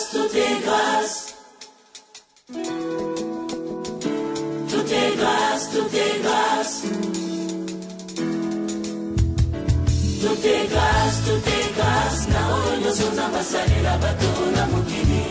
grâce, tout est grâce. Tout est grâce, tout est grâce. Tout est grâce, tout est grâce. Na onyo sonza masale la bato na mokili.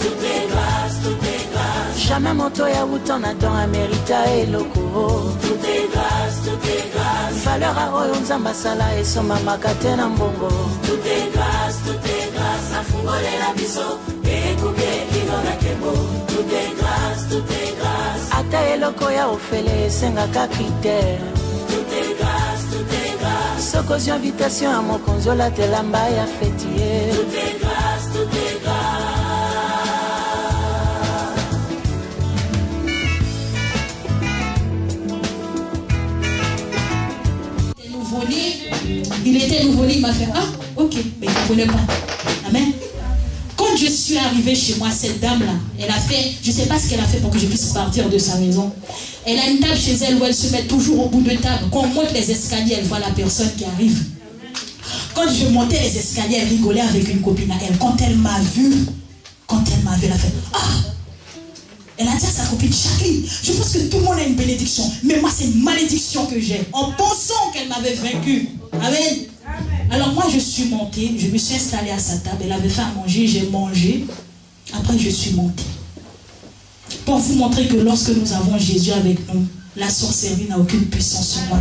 Tout est grâce, tout est grâce. Jamais moto ya wuton Adam amérita eloko. Tout est grâce, tout est grâce. Valeur a oyo nzamba sala esoma makate na mbongo. Tout est grâce, tout est grâce. Afungole la biso, ekuke kino na kembo. Tout est grâce, tout est grâce. Ata eloko ya ofele esengaka critère. Tout est grâce, tout est grâce. Sokozio invitation à mokonzi olatela mba ya fetier. Tout est grâce, tout est grâce. Il était nouveau-né, il m'a fait ah, ok, mais il ne connaît pas. Amen. Quand je suis arrivée chez moi, cette dame-là, elle a fait, je ne sais pas ce qu'elle a fait pour que je puisse partir de sa maison. Elle a une table chez elle où elle se met toujours au bout de table. Quand on monte les escaliers, elle voit la personne qui arrive. Quand je montais les escaliers, elle rigolait avec une copine à elle. Quand elle m'a vue, elle a fait ah. Elle a dit à sa copine, Jacqueline, je pense que tout le monde a une bénédiction. Mais moi, c'est une malédiction que j'ai. En pensant qu'elle m'avait vaincue. Amen. Alors moi, je suis montée. Je me suis installée à sa table. Elle avait fait à manger. J'ai mangé. Après, je suis montée. Pour vous montrer que lorsque nous avons Jésus avec nous, la sorcellerie n'a aucune puissance sur moi.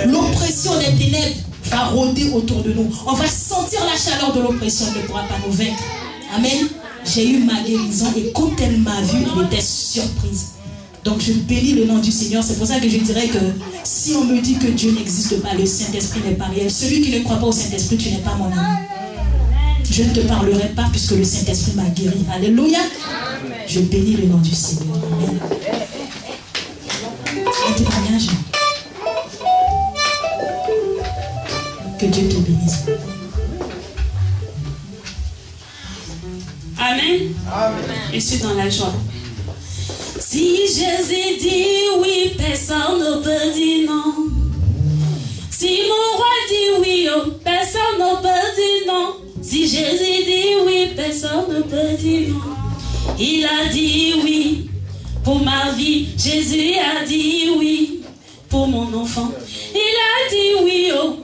L'oppression des ténèbres va rôder autour de nous. On va sentir la chaleur de l'oppression. Elle ne pourra pas nous vaincre. Amen. J'ai eu ma guérison et quand elle m'a vue, elle était surprise. Donc je bénis le nom du Seigneur. C'est pour ça que je dirais que si on me dit que Dieu n'existe pas, le Saint-Esprit n'est pas réel. Celui qui ne croit pas au Saint-Esprit, tu n'es pas mon ami. Je ne te parlerai pas puisque le Saint-Esprit m'a guéri. Alléluia. Je bénis le nom du Seigneur. Amen. Un témoignage. Que Dieu te bénisse. Amen. Amen. Je suis dans la joie. Si Jésus dit oui, personne ne peut dire non. Si mon roi dit oui, oh, personne ne peut dire non. Si Jésus dit oui, personne ne peut dire non. Il a dit oui pour ma vie. Jésus a dit oui pour mon enfant. Il a dit oui oh,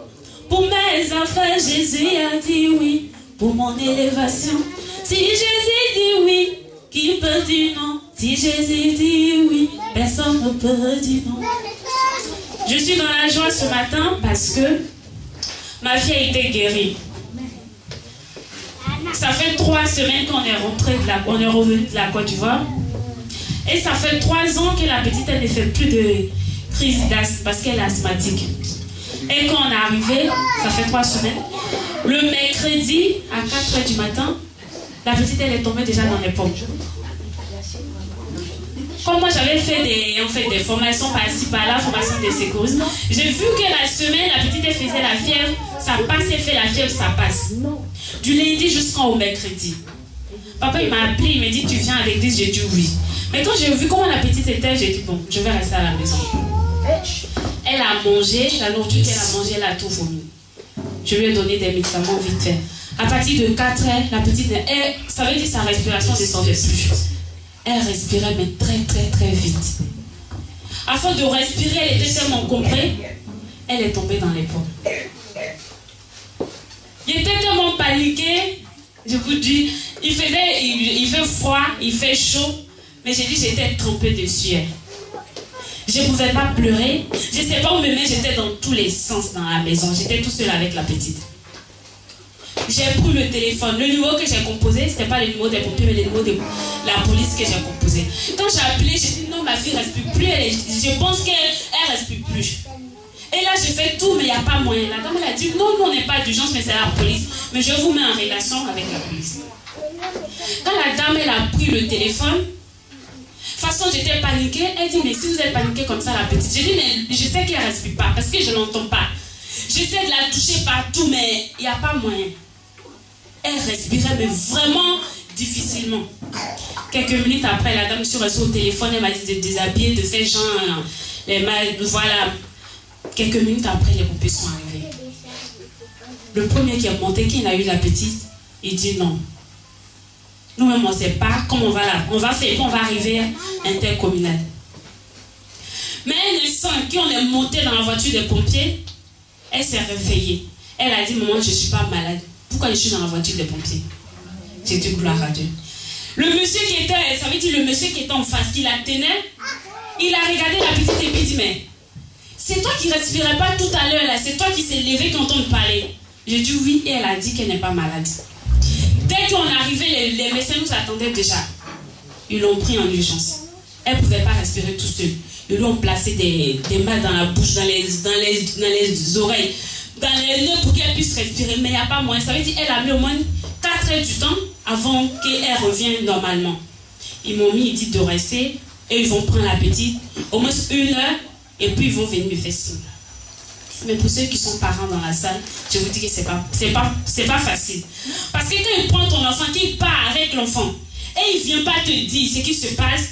pour mes affaires. Jésus a dit oui pour mon élévation. Si Jésus dit oui, qui peut dire non? Si Jésus dit oui, personne ne peut dire non. Je suis dans la joie ce matin parce que ma fille a été guérie. Ça fait 3 semaines qu'on est revenu de la Côte d'Ivoire. Et ça fait 3 ans que la petite, elle ne fait plus de crise d'asthme parce qu'elle est asthmatique. Et quand on est arrivé, ça fait 3 semaines, le mercredi à 4 h du matin, la petite, elle est tombée déjà dans les pommes. Comme moi, j'avais fait des formations par-ci, par-là, formations de secourisme, j'ai vu que la semaine, la petite, elle faisait la fièvre, ça passe, elle fait la fièvre, ça passe. Du lundi jusqu'au mercredi. Papa, il m'a appelé, il m'a dit, tu viens à l'église? J'ai dit oui. Mais quand j'ai vu comment la petite était, j'ai dit, bon, je vais rester à la maison. Elle a mangé, la nourriture qu'elle a mangée, elle a tout vomi. Je lui ai donné des médicaments vite fait. À partir de 4 h, la petite, ça veut dire sa respiration ne descendait plus. Elle respirait, mais très, très, très vite. Afin de respirer, elle était tellement comprise, elle est tombée dans les pommes. Il était tellement paniqué, je vous dis, il fait froid, il fait chaud, mais j'ai dit, j'étais trempée de sueur. Je ne pouvais pas pleurer, je ne sais pas où me mettre, j'étais dans tous les sens dans la maison, j'étais tout seul avec la petite. J'ai pris le téléphone. Le numéro que j'ai composé, ce n'était pas le numéro des pompiers, mais le numéro de la police que j'ai composé. Quand j'ai appelé, j'ai dit non, ma fille ne respire plus. Je pense qu'elle ne respire plus. Et là, j'ai fait tout, mais il n'y a pas moyen. La dame, elle a dit non, nous, on n'est pas d'urgence, mais c'est la police. Mais je vous mets en relation avec la police. Quand la dame, elle a pris le téléphone, de toute façon, j'étais paniquée. Elle dit, mais si vous êtes paniquée comme ça, la petite. J'ai dit, mais je sais qu'elle ne respire pas, parce que je ne l'entends pas. J'essaie de la toucher partout, mais il n'y a pas moyen. Elle respirait, mais vraiment difficilement. Quelques minutes après, la dame sur au téléphone, elle m'a dit de déshabiller, de faire genre, les mains, voilà. Quelques minutes après, les pompiers sont arrivés. Le premier qui est monté, qui a eu la petite, il dit non. Nous-mêmes, on ne sait pas comment on va faire, on va arriver intercommunal. Mais un instant qu'on est monté dans la voiture des pompiers, elle s'est réveillée. Elle a dit, maman, je ne suis pas malade. Pourquoi je suis dans la voiture des pompiers? J'ai dit, gloire à Dieu. Le monsieur qui était, ça veut dire le monsieur qui était en face, qui la tenait, il a regardé la petite et puis il dit, mais c'est toi qui ne respirais pas tout à l'heure là, c'est toi qui s'est levé quand on te parlait. J'ai dit oui et elle a dit qu'elle n'est pas malade. Dès qu'on est arrivé, les médecins nous attendaient déjà. Ils l'ont pris en urgence. Elle ne pouvait pas respirer tout seul. Ils lui ont placé des mains dans la bouche, dans les oreilles, dans les nez pour qu'elle puisse respirer. Mais il n'y a pas moyen. Ça veut dire qu'elle a mis au moins 4 heures du temps avant qu'elle revienne normalement. Ils m'ont mis, ils disent de rester et ils vont prendre la petite au moins 1 heure et puis ils vont venir me faire signe. Mais pour ceux qui sont parents dans la salle, je vous dis que c'est pas facile. Parce que quand il prend ton enfant, qu'il part avec l'enfant et il ne vient pas te dire ce qui se passe,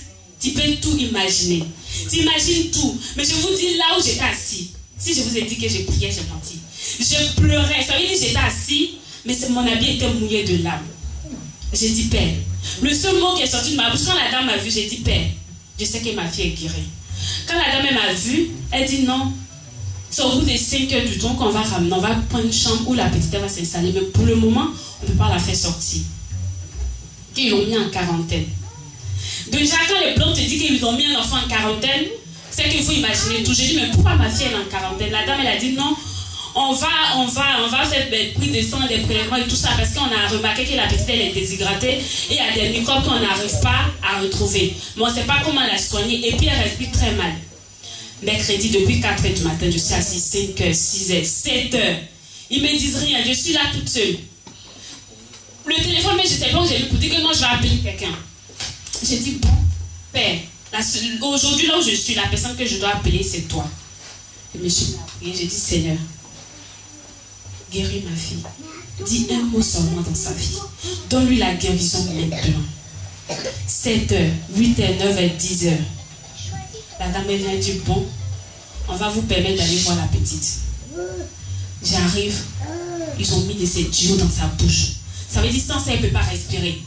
tu peux tout imaginer. Tu imagines tout. Mais je vous dis là où j'étais assis. Si je vous ai dit que je priais, j'ai menti. Je pleurais. Ça veut dire que j'étais assis, mais mon habit était mouillé de larmes. J'ai dit Père. Le seul mot qui est sorti de ma bouche, quand la dame m'a vu, j'ai dit Père, je sais que ma fille est guérie. Quand la dame m'a vu, elle dit non. C'est au bout des 5 heures du temps qu'on va ramener. On va prendre une chambre où la petite va s'installer. Mais pour le moment, on ne peut pas la faire sortir. Ils l'ont mis en quarantaine. Déjà, quand les blancs te disent qu'ils ont mis un enfant en quarantaine, c'est qu'il faut imaginer tout. J'ai dit, mais pourquoi ma fille est en quarantaine? La dame, elle a dit non. On va faire des prises de sang, des prélèvements et tout ça parce qu'on a remarqué que la petite elle est déshydratée et il y a des microbes qu'on n'arrive pas à retrouver. Mais on ne sait pas comment la soigner et puis elle respire très mal. Mercredi, depuis 4 h du matin, je suis assise 5 h, 6 h, 7 h. Ils ne me disent rien, je suis là toute seule. Le téléphone, mais je ne sais pas où j'ai vu pour dire que non, je vais appeler quelqu'un. J'ai dit, bon, Père, aujourd'hui là où je suis, la personne que je dois appeler, c'est toi. Je me suis prié, j'ai dit, Seigneur, guéris ma fille. Dis un mot seulement dans sa vie. Donne-lui la guérison maintenant. 7 h, 8 h, 9 h, 10 h. La dame vient dire, bon, on va vous permettre d'aller voir la petite. J'arrive, ils ont mis des tuyaux dans sa bouche. Ça veut dire sans ça, elle ne peut pas respirer.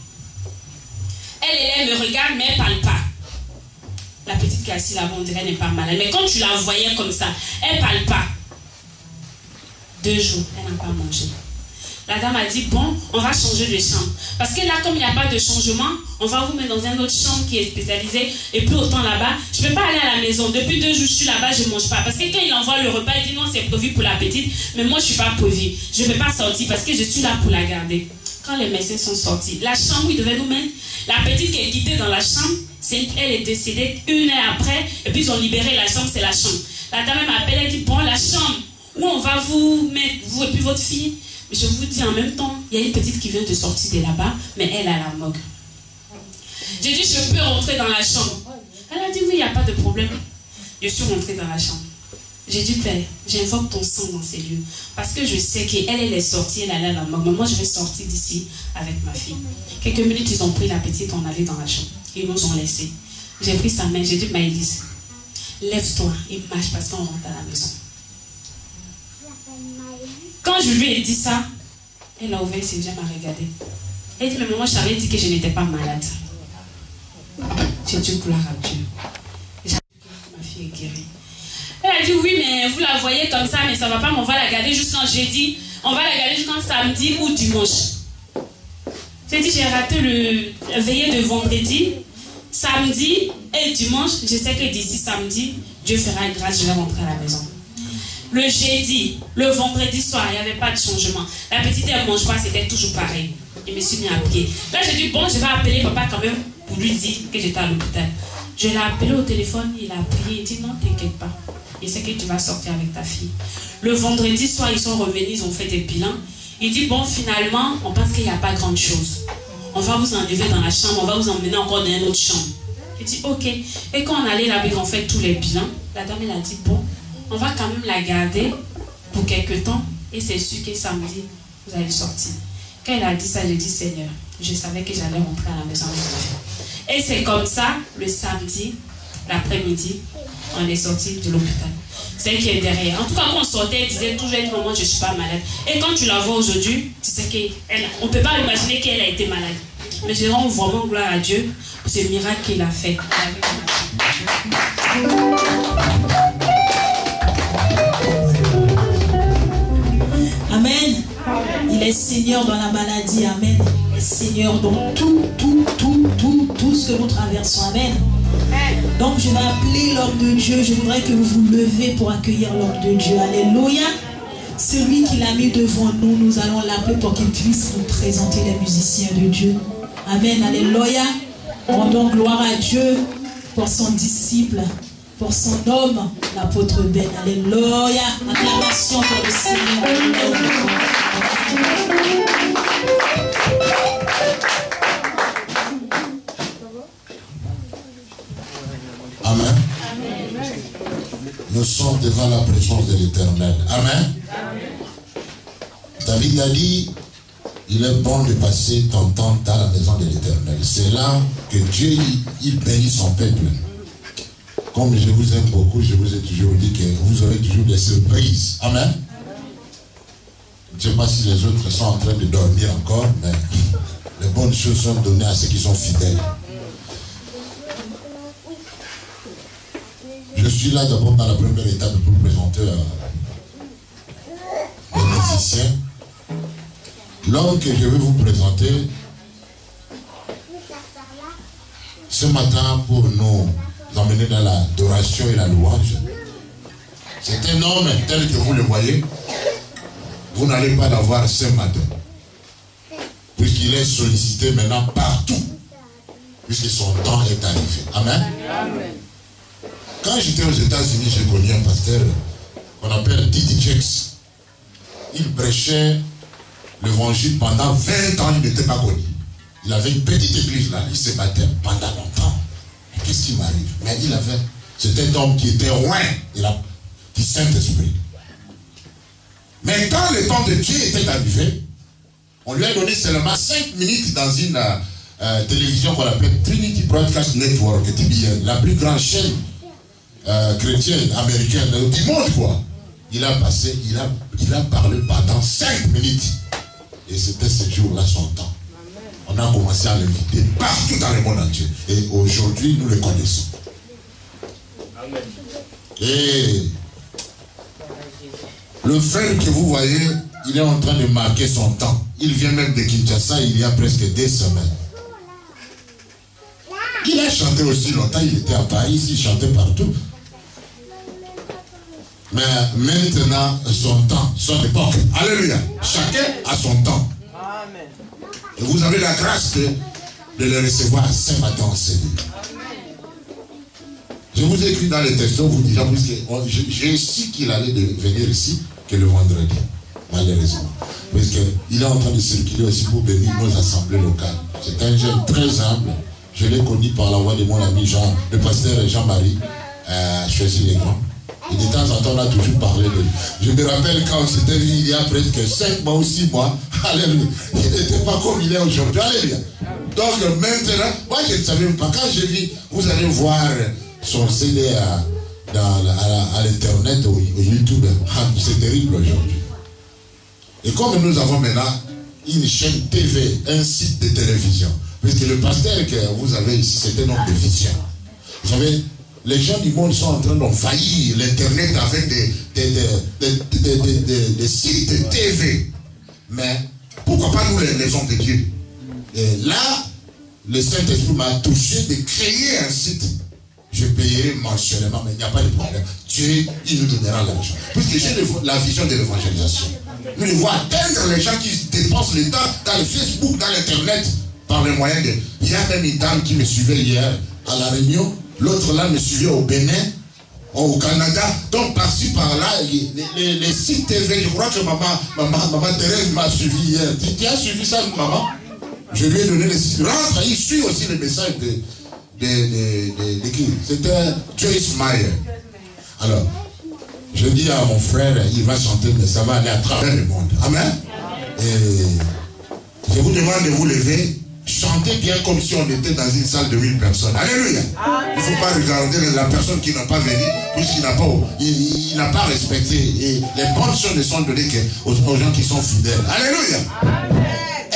Elle me regarde, mais elle ne parle pas. La petite qui est assise là-bas, on dirait qu'elle n'est pas malade. Mais quand tu la voyais comme ça, elle ne parle pas. 2 jours, elle n'a pas mangé. La dame a dit, bon, on va changer de chambre. Parce que là, comme il n'y a pas de changement, on va vous mettre dans une autre chambre qui est spécialisée. Et plus autant là-bas, je ne peux pas aller à la maison. Depuis 2 jours, je suis là-bas, je ne mange pas. Parce que quand il envoie le repas, il dit non, c'est prévu pour la petite. Mais moi, je ne suis pas prévu. Je ne peux pas sortir parce que je suis là pour la garder. Quand les médecins sont sortis, la chambre où ils devaient nous mettre, la petite qui est quittée dans la chambre, elle est décédée 1 heure après. Et puis ils ont libéré la chambre, c'est la chambre. La dame m'appelle, elle dit, bon, la chambre où on va vous mettre, vous et puis votre fille. Je vous dis en même temps, il y a une petite qui vient de sortir de là-bas, mais elle a la moque. J'ai dit, je peux rentrer dans la chambre. Elle a dit, oui, il n'y a pas de problème. Je suis rentrée dans la chambre. J'ai dit, Père, j'invoque ton sang dans ces lieux. Parce que je sais qu'elle est sortie, elle a la moque. Mais moi, je vais sortir d'ici avec ma fille. Quelques minutes, ils ont pris la petite, on allait dans la chambre. Ils nous ont laissés. J'ai pris sa main, j'ai dit, Maëlys, lève-toi et marche parce qu'on rentre à la maison. Quand je lui ai dit ça, elle a ouvert ses yeux, elle m'a regardé. Elle dit, mais maman, je t'avais dit que je n'étais pas malade. J'ai dit, gloire à Dieu. J'ai dit que ma fille est guérie. Elle a dit, oui, mais vous la voyez comme ça, mais ça ne va pas, mais on va la garder jusqu'en jeudi. On va la garder jusqu'en samedi ou dimanche. J'ai dit, j'ai raté le veillée de vendredi, samedi et dimanche. Je sais que d'ici samedi, Dieu fera grâce, je vais rentrer à la maison. Le jeudi, le vendredi soir, il n'y avait pas de changement. La petite, elle ne mange pas, c'était toujours pareil. Je me suis mis à pied. Là, j'ai dit, bon, je vais appeler papa quand même pour lui dire que j'étais à l'hôpital. Je l'ai appelé au téléphone, il a prié, il dit, non, t'inquiète pas. Il sait que tu vas sortir avec ta fille. Le vendredi soir, ils sont revenus, ils ont fait des bilans. Il dit, bon, finalement, on pense qu'il n'y a pas grande chose. On va vous enlever dans la chambre, on va vous emmener encore dans une autre chambre. Je dis, ok. Et quand on allait là-bas, on fait tous les bilans, la dame, elle a dit, bon, on va quand même la garder pour quelques temps et c'est sûr que samedi, vous allez sortir. Quand elle a dit ça, j'ai dit, Seigneur, je savais que j'allais rentrer à la maison avec ma fille. Et c'est comme ça, le samedi, l'après-midi, on est sorti de l'hôpital. Celle qui est derrière. En tout cas, quand on sortait, elle disait toujours, maman, je ne suis pas malade. Et quand tu la vois aujourd'hui, tu sais qu'on ne peut pas imaginer qu'elle a été malade. Mais je rends vraiment gloire à Dieu pour ce miracle qu'il a fait. Amen. Il est Seigneur dans la maladie. Amen. Il est Seigneur dans tout ce que nous traversons. Amen. Donc je vais appeler l'homme de Dieu. Je voudrais que vous vous levez pour accueillir l'homme de Dieu. Alléluia. Celui qui l'a mis devant nous, nous allons l'appeler pour qu'il puisse nous présenter les musiciens de Dieu. Amen. Alléluia. Rendons gloire à Dieu pour son disciple, pour son homme, l'apôtre Ben. Alléluia. Acclamation pour le Seigneur. Amen. Nous sommes devant la présence de l'Éternel. Amen. David a dit, il est bon de passer ton temps dans la maison de l'Éternel. C'est là que Dieu il bénit son peuple. Comme je vous aime beaucoup, je vous ai toujours dit que vous aurez toujours des surprises. Amen. Je ne sais pas si les autres sont en train de dormir encore, mais les bonnes choses sont données à ceux qui sont fidèles. Je suis là d'abord dans la première étape pour présenter les musiciens. L'homme que je vais vous présenter ce matin pour nous emmener dans l'adoration et la louange, c'est un homme tel que vous le voyez. Vous n'allez pas l'avoir ce matin, puisqu'il est sollicité maintenant partout, puisque son temps est arrivé. Amen. Amen. Quand j'étais aux États-Unis, j'ai connu un pasteur qu'on appelle T.D. Jakes. Il prêchait l'évangile pendant 20 ans, il n'était pas connu. Il avait une petite église là, il se battait pendant longtemps. Mais qu'est-ce qui m'arrive? Mais c'était un homme qui était loin du Saint-Esprit. Mais quand le temps de Dieu était arrivé, on lui a donné seulement 5 minutes dans une télévision qu'on appelle Trinity Broadcast Network, TBN, la plus grande chaîne chrétienne, américaine, du monde quoi. Il a parlé pendant 5 minutes. Et c'était ce jour-là son temps. On a commencé à l'inviter partout dans le monde entier. Et aujourd'hui, nous le connaissons. Amen. Et le frère que vous voyez, il est en train de marquer son temps. Il vient même de Kinshasa il y a presque 2 semaines. Il a chanté aussi longtemps, il était à Paris, il chantait partout. Mais maintenant, son temps, son époque. Alléluia. Chacun a son temps. Amen. Et vous avez la grâce de le recevoir ce matin en CD. Je vous ai écrit dans les textos, vous disant, j'ai su qu'il allait venir ici que le vendredi, malheureusement. Parce qu'il est en train de circuler aussi pour bénir nos assemblées locales. C'est un jeune très humble. Je l'ai connu par la voix de mon ami Jean, le pasteur Jean-Marie, Choisy-les-Grands. Et de temps en temps, on a toujours parlé de lui. Je me rappelle quand on s'était vu il y a presque 5 mois ou 6 mois. Alléluia. Il n'était pas comme il est aujourd'hui. Alléluia. Donc maintenant, moi je ne savais même pas. Quand j'ai vu, vous allez voir son CD à l'internet, au YouTube. C'est terrible aujourd'hui. Et comme nous avons maintenant une chaîne TV, un site de télévision, puisque le pasteur que vous avez ici, c'est un homme de vision. Vous savez, les gens du monde sont en train d'envahir l'internet avec des sites de TV. Mais pourquoi pas nous les hommes de Dieu? Et là, le Saint-Esprit m'a touché de créer un site. Je payerai mensuellement, mais il n'y a pas de problème. Dieu, il nous donnera l'argent. Puisque j'ai la vision de l'évangélisation. Nous devons atteindre les gens qui dépensent le temps dans le Facebook, dans l'internet, par les moyens de... Il y a même une dame qui me suivait hier à La Réunion. L'autre là me suivait au Bénin, au Canada. Donc par-ci par-là, les sites TV, je crois que maman Thérèse m'a suivi hier. Tu as suivi ça, maman? Je lui ai donné les sites. Rentre, il suit aussi le message de qui? C'était Joyce Meyer. Alors, je dis à mon frère, il va chanter, mais ça va aller à travers le monde. Amen. Et je vous demande de vous lever. Chantez bien comme si on était dans une salle de 1000 personnes. Alléluia. Il ne faut pas regarder la personne qui n'a pas venu, puisqu'il n'a pas respecté. Et les bonnes choses ne sont données qu'aux gens qui sont fidèles. Alléluia.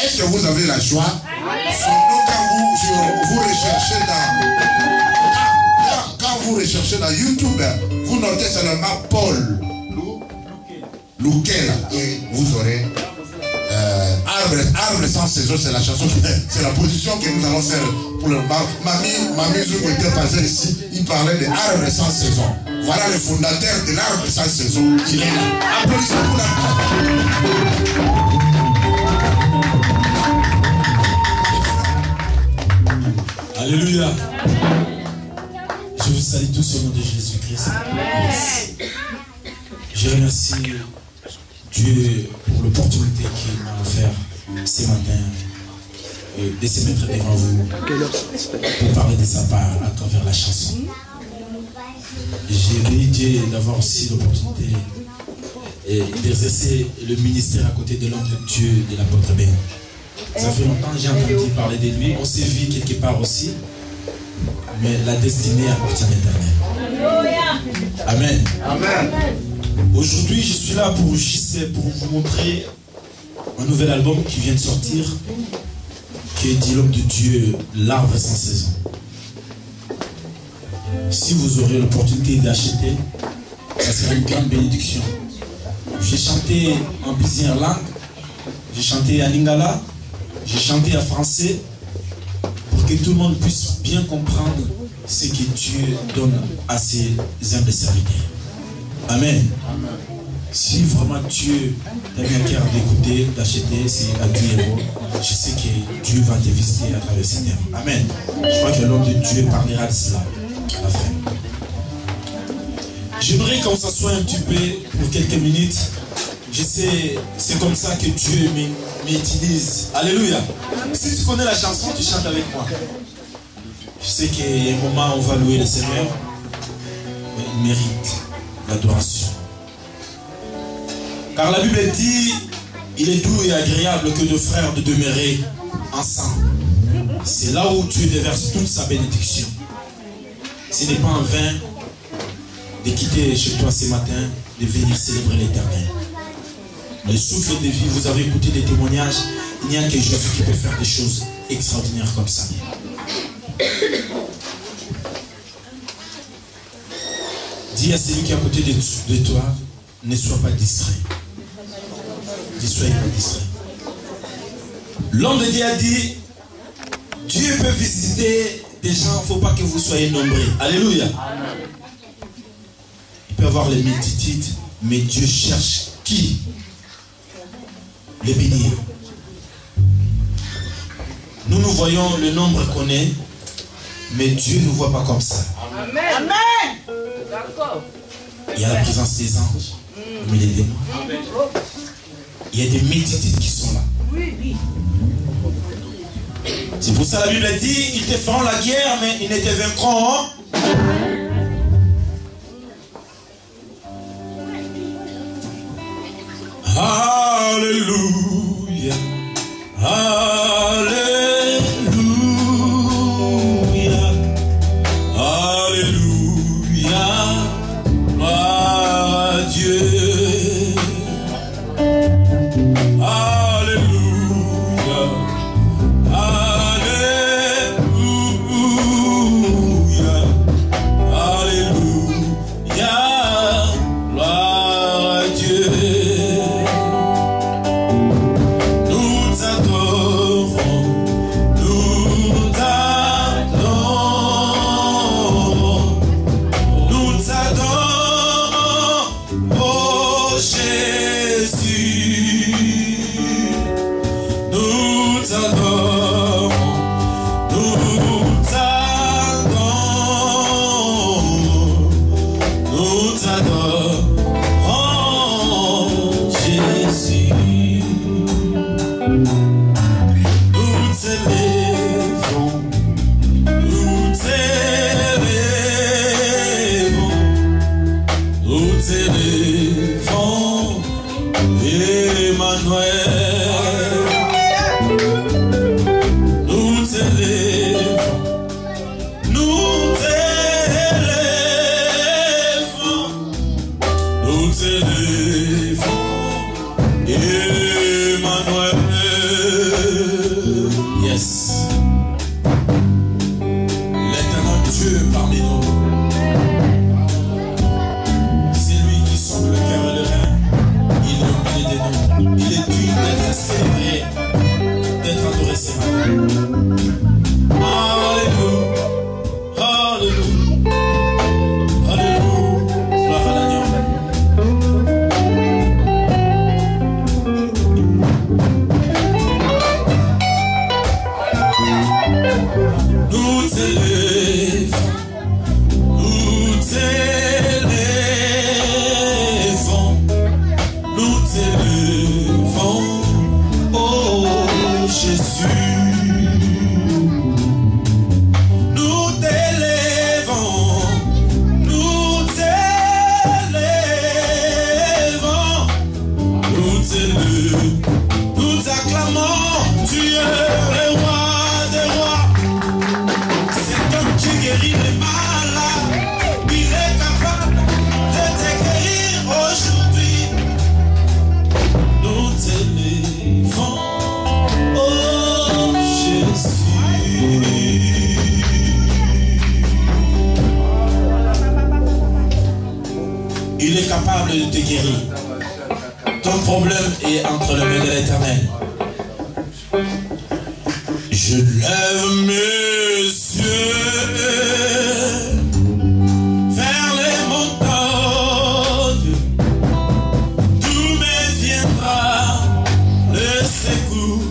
Est-ce que vous avez la joie? Son nom vous recherchez quand vous recherchez dans YouTube, vous notez seulement Paul Louquel et vous aurez Arbre sans saison, c'est la chanson, c'est la position que nous allons faire pour le bas. Mamie Zou était passé ici, il parlait de Arbre sans saison. Voilà le fondateur de l'Arbre sans saison, il est là. Applaudissez pour la. Alléluia. Je vous salue tous au nom de Jésus-Christ. Je remercie Dieu pour l'opportunité qu'il m'a offert ce matin de se mettre devant vous pour parler de sa part à travers la chanson. J'ai béni Dieu d'avoir aussi l'opportunité d'exercer le ministère à côté de l'homme de Dieu, de l'apôtre Ben. Ça fait longtemps que j'ai entendu parler de lui. On s'est vu quelque part aussi. Mais la destinée appartient à l'Éternel. Amen. Amen. Aujourd'hui, je suis là pour vous montrer un nouvel album qui vient de sortir, qui est dit l'homme de Dieu, l'arbre sans saison. Si vous aurez l'opportunité d'acheter, ça sera une grande bénédiction. J'ai chanté en plusieurs langues, j'ai chanté en lingala, j'ai chanté en français, pour que tout le monde puisse bien comprendre ce que Dieu donne à ses humbles serviteurs. Amen. Amen. Si vraiment Dieu t'a mis à cœur d'écouter, d'acheter, c'est à 10 €. Je sais que Dieu va te visiter à travers ces termes. Amen. Je crois que l'homme de Dieu parlera de cela à la fin. J'aimerais qu'on s'assoie un petit peu pour quelques minutes. Je sais, c'est comme ça que Dieu m'utilise. Alléluia. Si tu connais la chanson, tu chantes avec moi. Je sais qu'il y a un moment où on va louer le Seigneur, mais il mérite l'adoration. Car la Bible dit, il est doux et agréable que deux frères de demeurer ensemble. C'est là où Dieu déverse toute sa bénédiction. Ce n'est pas en vain de quitter chez toi ce matin, de venir célébrer l'Éternel. Le souffle de vie, vous avez écouté des témoignages, il n'y a que Jésus qui peut faire des choses extraordinaires comme ça. Dis à celui qui est à côté de toi, ne sois pas distrait. Ne soyez pas distrait. L'homme de Dieu a dit, Dieu peut visiter des gens, il ne faut pas que vous soyez nombreux. Alléluia. Il peut y avoir les multitudes, mais Dieu cherche qui les bénir. Nous voyons le nombre qu'on est, mais Dieu ne nous voit pas comme ça. Amen. D'accord. Il y a la présence des anges, mais les démons. Il y a des multitudes qui sont là. C'est pour ça que la Bible dit, ils te feront la guerre, mais ils ne te vaincront. Alléluia. Alléluia. Alléluia. À Dieu. Alléluia. Alléluia. Alléluia. Gloire à Dieu. Nous t'adorons. Nous t'adorons. Nous t'adorons. Oh Jésus. Nous t'adorons. Nous t'adorons. Nous t'adorons, Jésus. Nous t'élèvons. Nous t'élèvons. Nous t'élèvons, Emmanuel. Nous t'élèvons. Nous t'élèvons. Nous t'élèvons, Emmanuel. Yes. t'élèvons, nous t'élèvons, nous t'élèvons, oh Jésus. Nous t'élèvons, nous t'élèvons, nous t'élèvons, nous t'acclamons, tu es le roi des rois. C'est toi qui guéris les malades, il est capable de te guérir aujourd'hui. Nous t'élèvons, oh Jésus. Il est capable de te guérir. Ton problème est entre les mains de l'Éternel. Je lève mes yeux vers les montagnes, d'où me viendra le secours.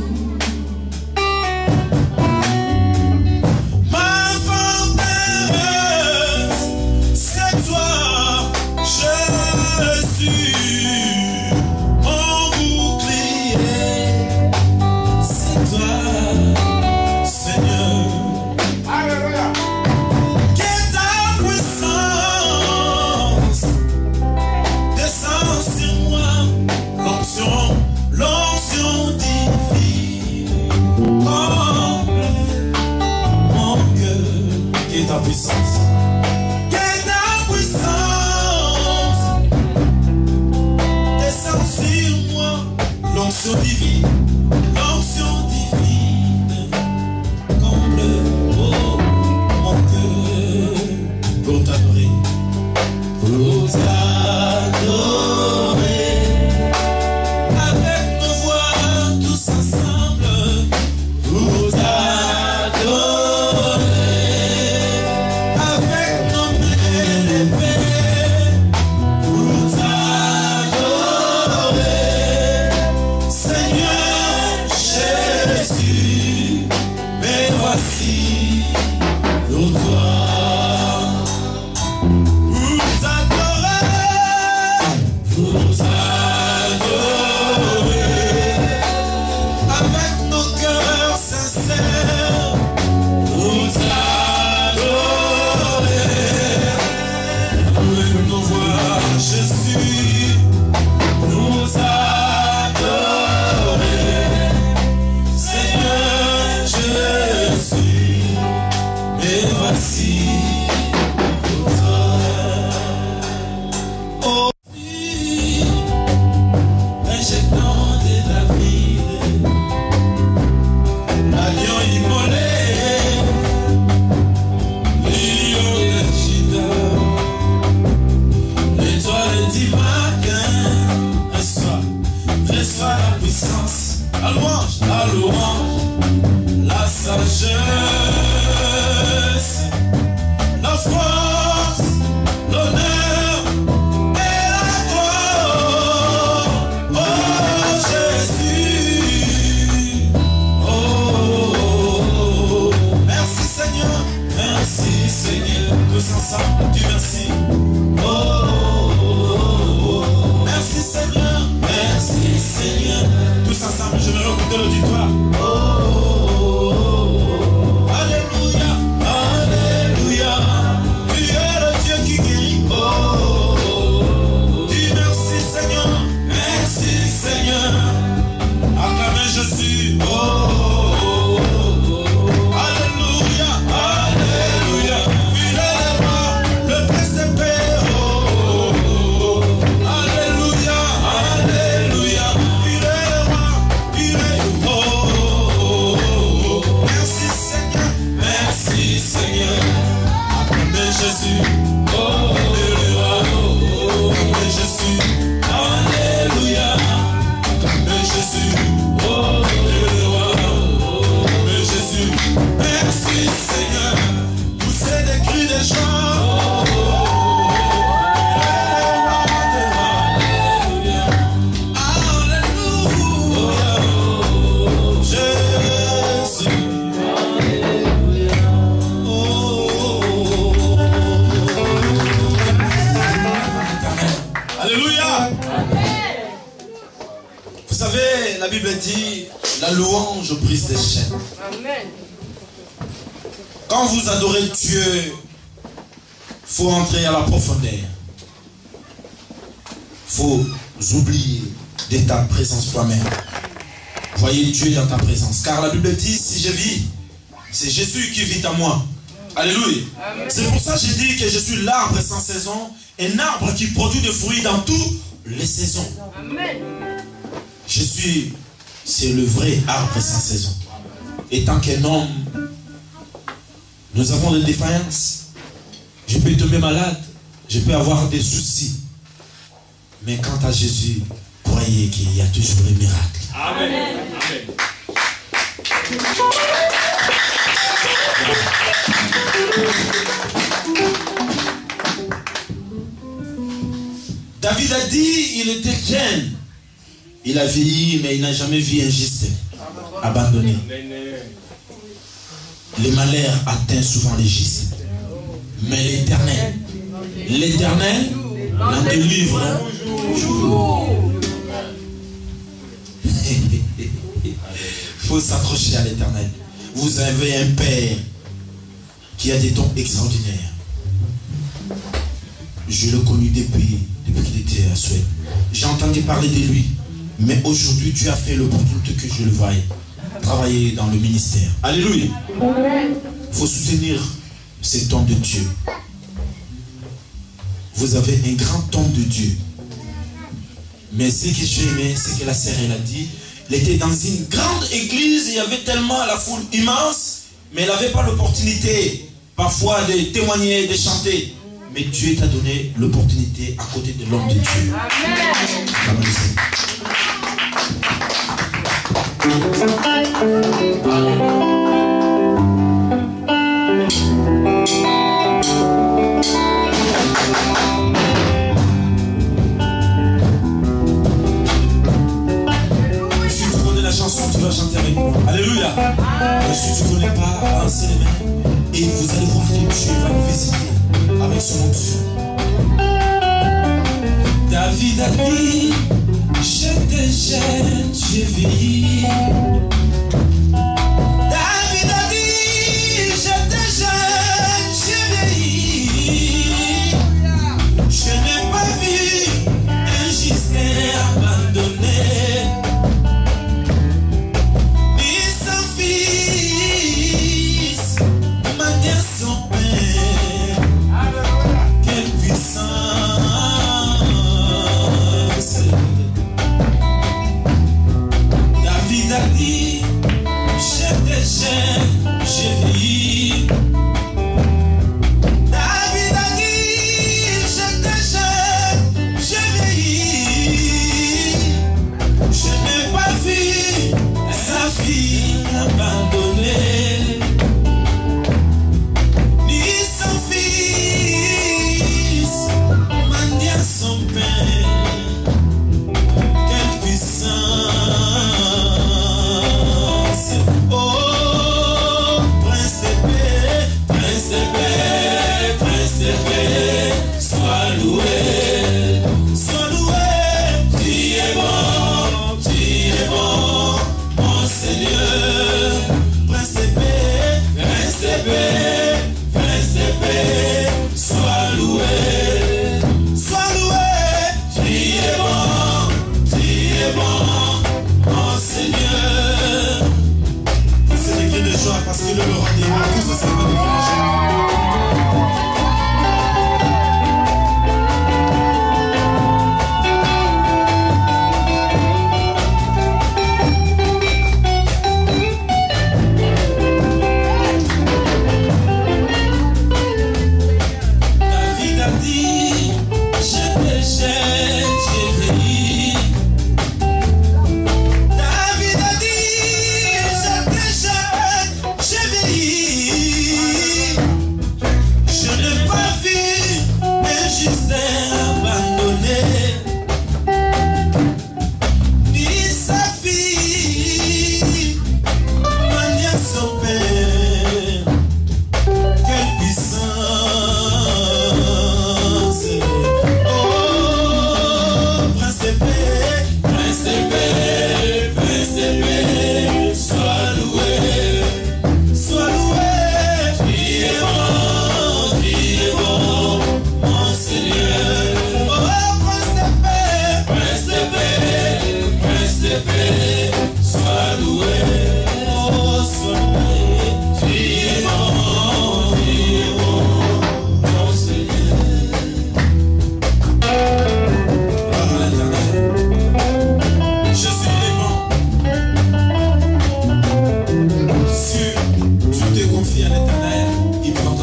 Ma forteresse, c'est toi, Jésus. Mon bouclier, c'est toi, Seigneur. Que ta puissance descend sur moi, l'onction divine, comble mon cœur. Que ta puissance, descend sur moi, l'onction divine, comble mon cœur pour t'adorer, avec nos voix tous ensemble, pour t'adorer, avec nos mains levées, pour t'adorer, Seigneur Jésus, mais voici pour toi. Pour t'adorer, avec nos cœurs sincères, pour t'adorer, avec nos voix, Jésus, pour t'adorer, Seigneur Jésus, et voici pour toi. Oh, injectant de David, l'agneau immolé, lion de Juda, l'étoile du matin, reçois la puissance, la louange, la sagesse, la force, l'honneur et la gloire. Oh Jésus, oh merci Seigneur, tous ensemble, Dieu merci. Oh merci Seigneur, tous ensemble, je me recoupe de l'auditoire. Oh louange brise des chaînes. Amen. Quand vous adorez Dieu, il faut entrer à la profondeur. Il faut oublier de ta présence toi-même. Voyez Dieu dans ta présence. Car la Bible dit, si je vis, c'est Jésus qui vit en moi. Alléluia. C'est pour ça que j'ai dit que je suis l'arbre sans saison, un arbre qui produit des fruits dans toutes les saisons. Amen. C'est le vrai arbre sans saison. Et tant qu'un homme, nous avons des défaillances. Je peux tomber malade, je peux avoir des soucis. Mais quant à Jésus, croyez qu'il y a toujours des miracles. Amen. Amen. David a dit, il était jeune. Il a vieilli, mais il n'a jamais vu un juste abandonné. Les malheurs atteignent souvent les justes. Mais l'Éternel l'en délivre toujours. Il faut s'accrocher à l'Éternel. Vous avez un Père qui a des dons extraordinaires. Je l'ai connu depuis qu'il était à Suède. J'ai entendu parler de lui. Mais aujourd'hui, Dieu a fait l'opportunité que je le voie travailler dans le ministère. Alléluia. Il faut soutenir cet homme de Dieu. Vous avez un grand homme de Dieu. Mais ce que j'ai aimé, c'est que la sœur, elle a dit, elle était dans une grande église, il y avait tellement la foule immense, mais elle n'avait pas l'opportunité parfois de témoigner, de chanter. Mais Dieu t'a donné l'opportunité à côté de l'homme de Dieu. Amen. Si tu connais la chanson, tu vas chanter avec moi. Alléluia. Et si tu ne connais pas, lancez les mains et vous allez voir que Dieu va nous visiter avec son onction. David a dit, j'étais jeune, j'ai vieilli. David a dit, j'étais jeune, j'ai vieilli. Je n'ai pas vu un juste abandonné, ni son fils, maniant son père. Quelle puissance! David a dit,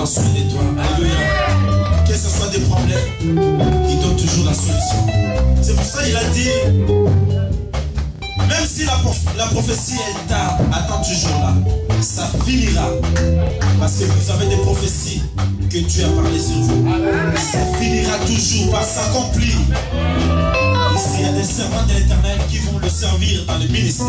soin de toi. Alléluia. Que ce soit des problèmes, il donne toujours la solution. C'est pour ça qu'il a dit, même si la prophétie est tard, attends toujours là. Ça finira. Parce que vous avez des prophéties que Dieu a parlé sur vous. Ça finira toujours par s'accomplir. Ici, il y a des servants de l'Éternel qui vont le servir dans le ministère.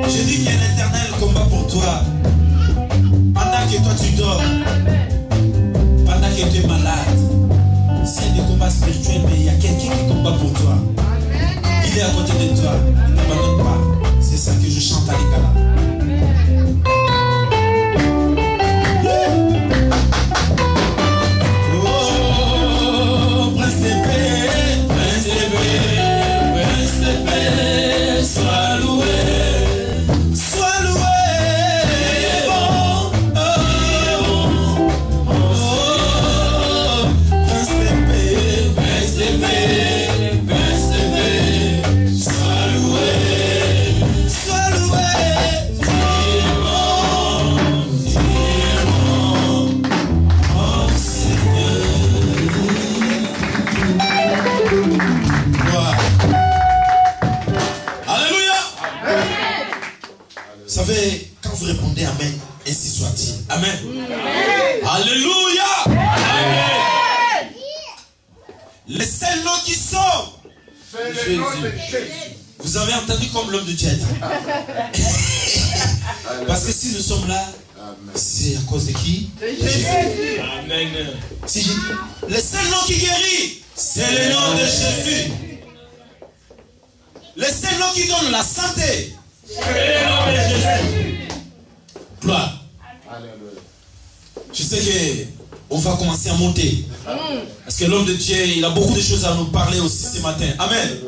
Je dis qu'il y a un éternel combat pour toi. Pendant que toi tu dors, pendant que tu es malade, c'est des combats spirituels, mais il y a quelqu'un qui combat pour toi. Il est à côté de toi, il ne t'abandonne pas. C'est ça que je chante à l'Ikala. Sois loué, sois loué, prince de paix, prince de paix, prince de paix, sois loué, tu es bon, oh Seigneur. Wow. Vous savez, quand vous répondez Amen, ainsi soit-il. Amen. Alléluia. Amen. Les seuls noms qui sauve, c'est le nom de Jésus. Vous avez entendu comme l'homme de Dieu. Parce que si nous sommes là, c'est à cause de qui? De Jésus. Amen. Si je dis, le seul nom qui guérit, c'est le nom de Jésus. Le seul nom qui donne la santé, c'est le nom de Jésus. Gloire. Je sais qu'on va commencer à monter. Parce que l'homme de Dieu, il a beaucoup de choses à nous parler aussi ce matin. Amen.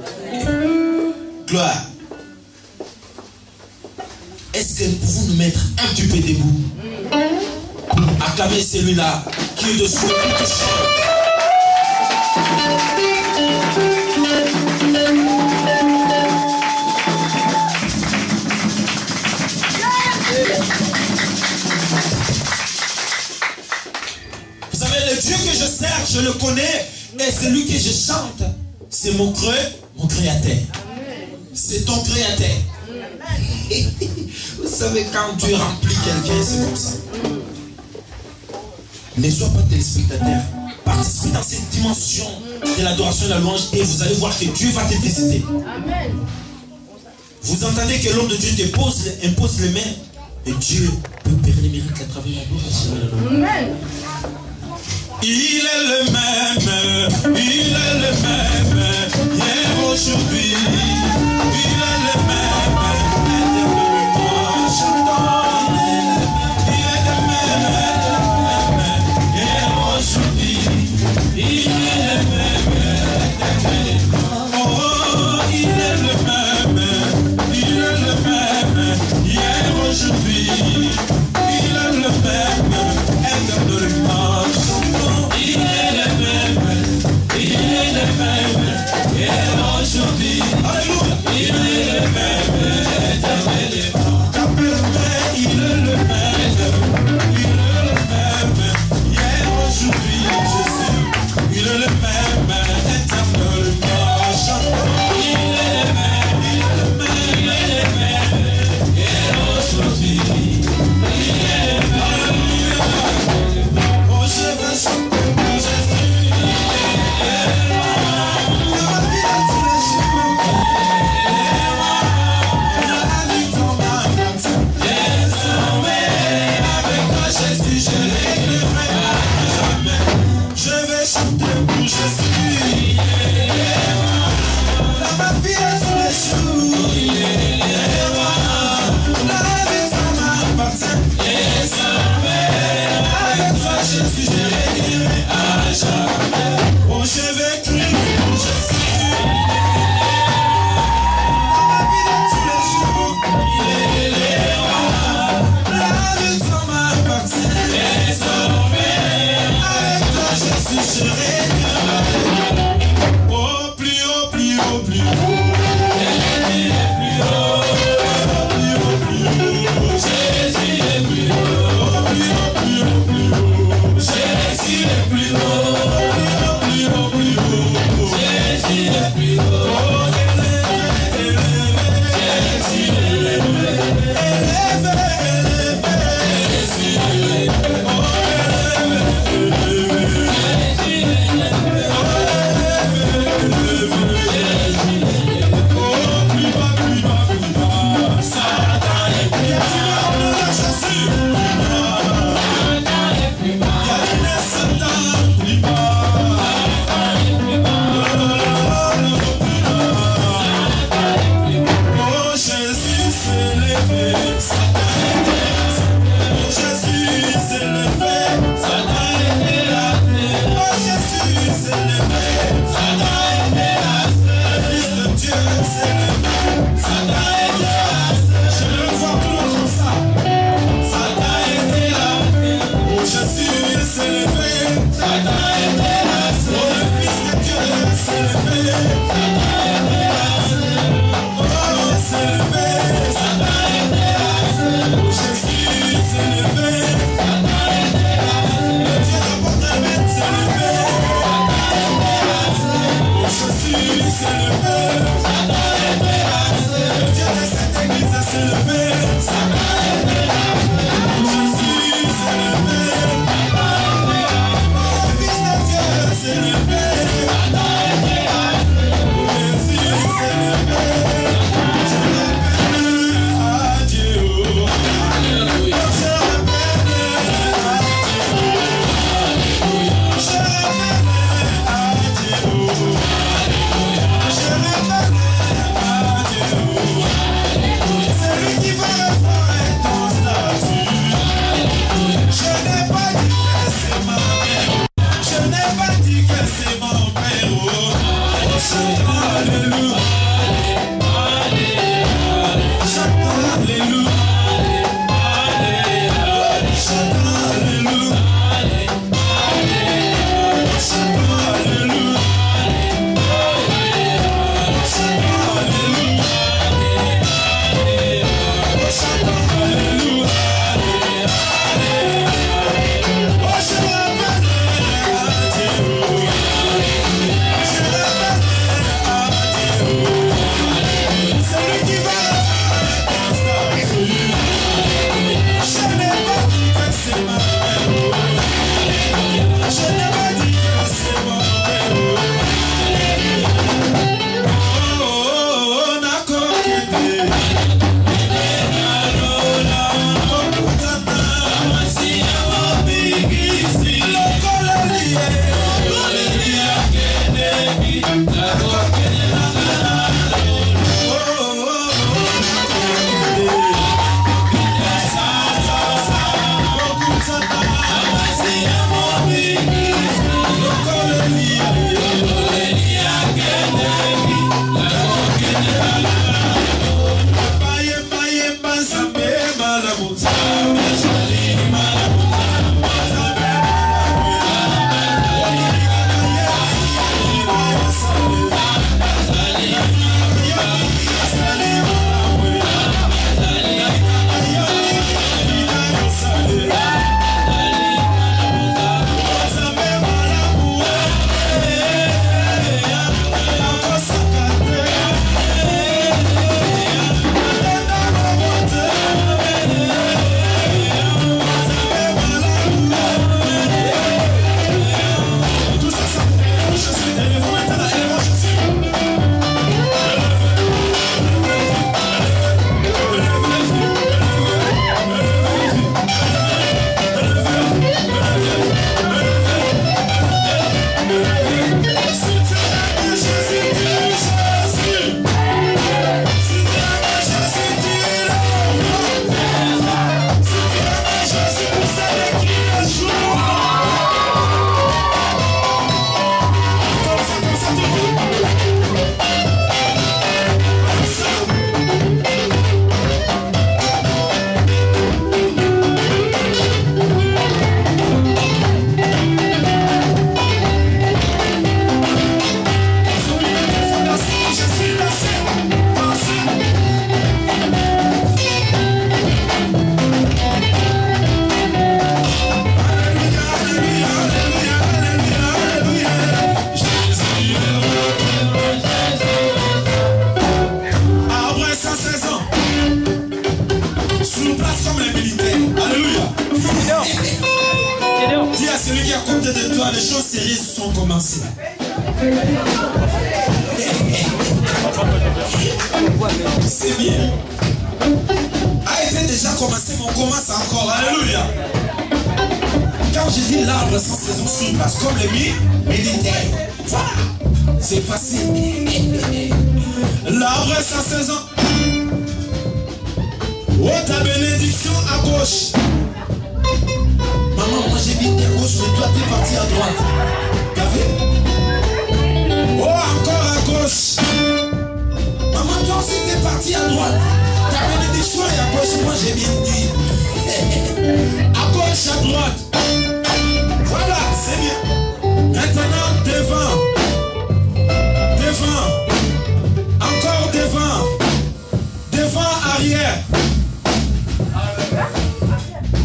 Gloire. Est-ce que nous pouvons nous mettre un petit peu debout pour acclamer celui-là qui est dessous de toute chose? Vous savez, le Dieu que je sers, je le connais, et celui que je chante, c'est mon créateur. C'est ton créateur. Vous savez, quand Dieu remplit quelqu'un, c'est comme ça. Ne sois pas téléspectateur. Participez dans cette dimension de l'adoration et de la louange, et vous allez voir que Dieu va te visiter. Amen. Vous entendez que l'homme de Dieu te impose les mains, et Dieu peut opérer les miracles à travers la louange. Amen. Il est le même, hier, aujourd'hui, il est le même, éternellement, chantons, il est le même, hier, aujourd'hui, il est le même, éternellement, oh, il est le même, hier, aujourd'hui, il est le même, éternellement, chantons, il est le même, hier, aujourd'hui, alléluia, il est le même. les choses sérieuses sont commencées. C'est bien. A été déjà commencé, mais on commence encore. Alléluia. Quand je dis l'arbre sans saison sur place, comme le militaire, voilà, c'est facile. L'arbre sans saison. Oh, ta bénédiction à gauche. Maman, moi j'ai mis à gauche, mais toi t'es parti à droite. T'as vu? Oh, encore à gauche. Maman, toi aussi t'es parti à droite. Ta bénédiction est à gauche, moi j'ai bien dit. À gauche, à droite. Voilà, c'est bien. Maintenant, devant. Devant. Encore devant. Devant, arrière.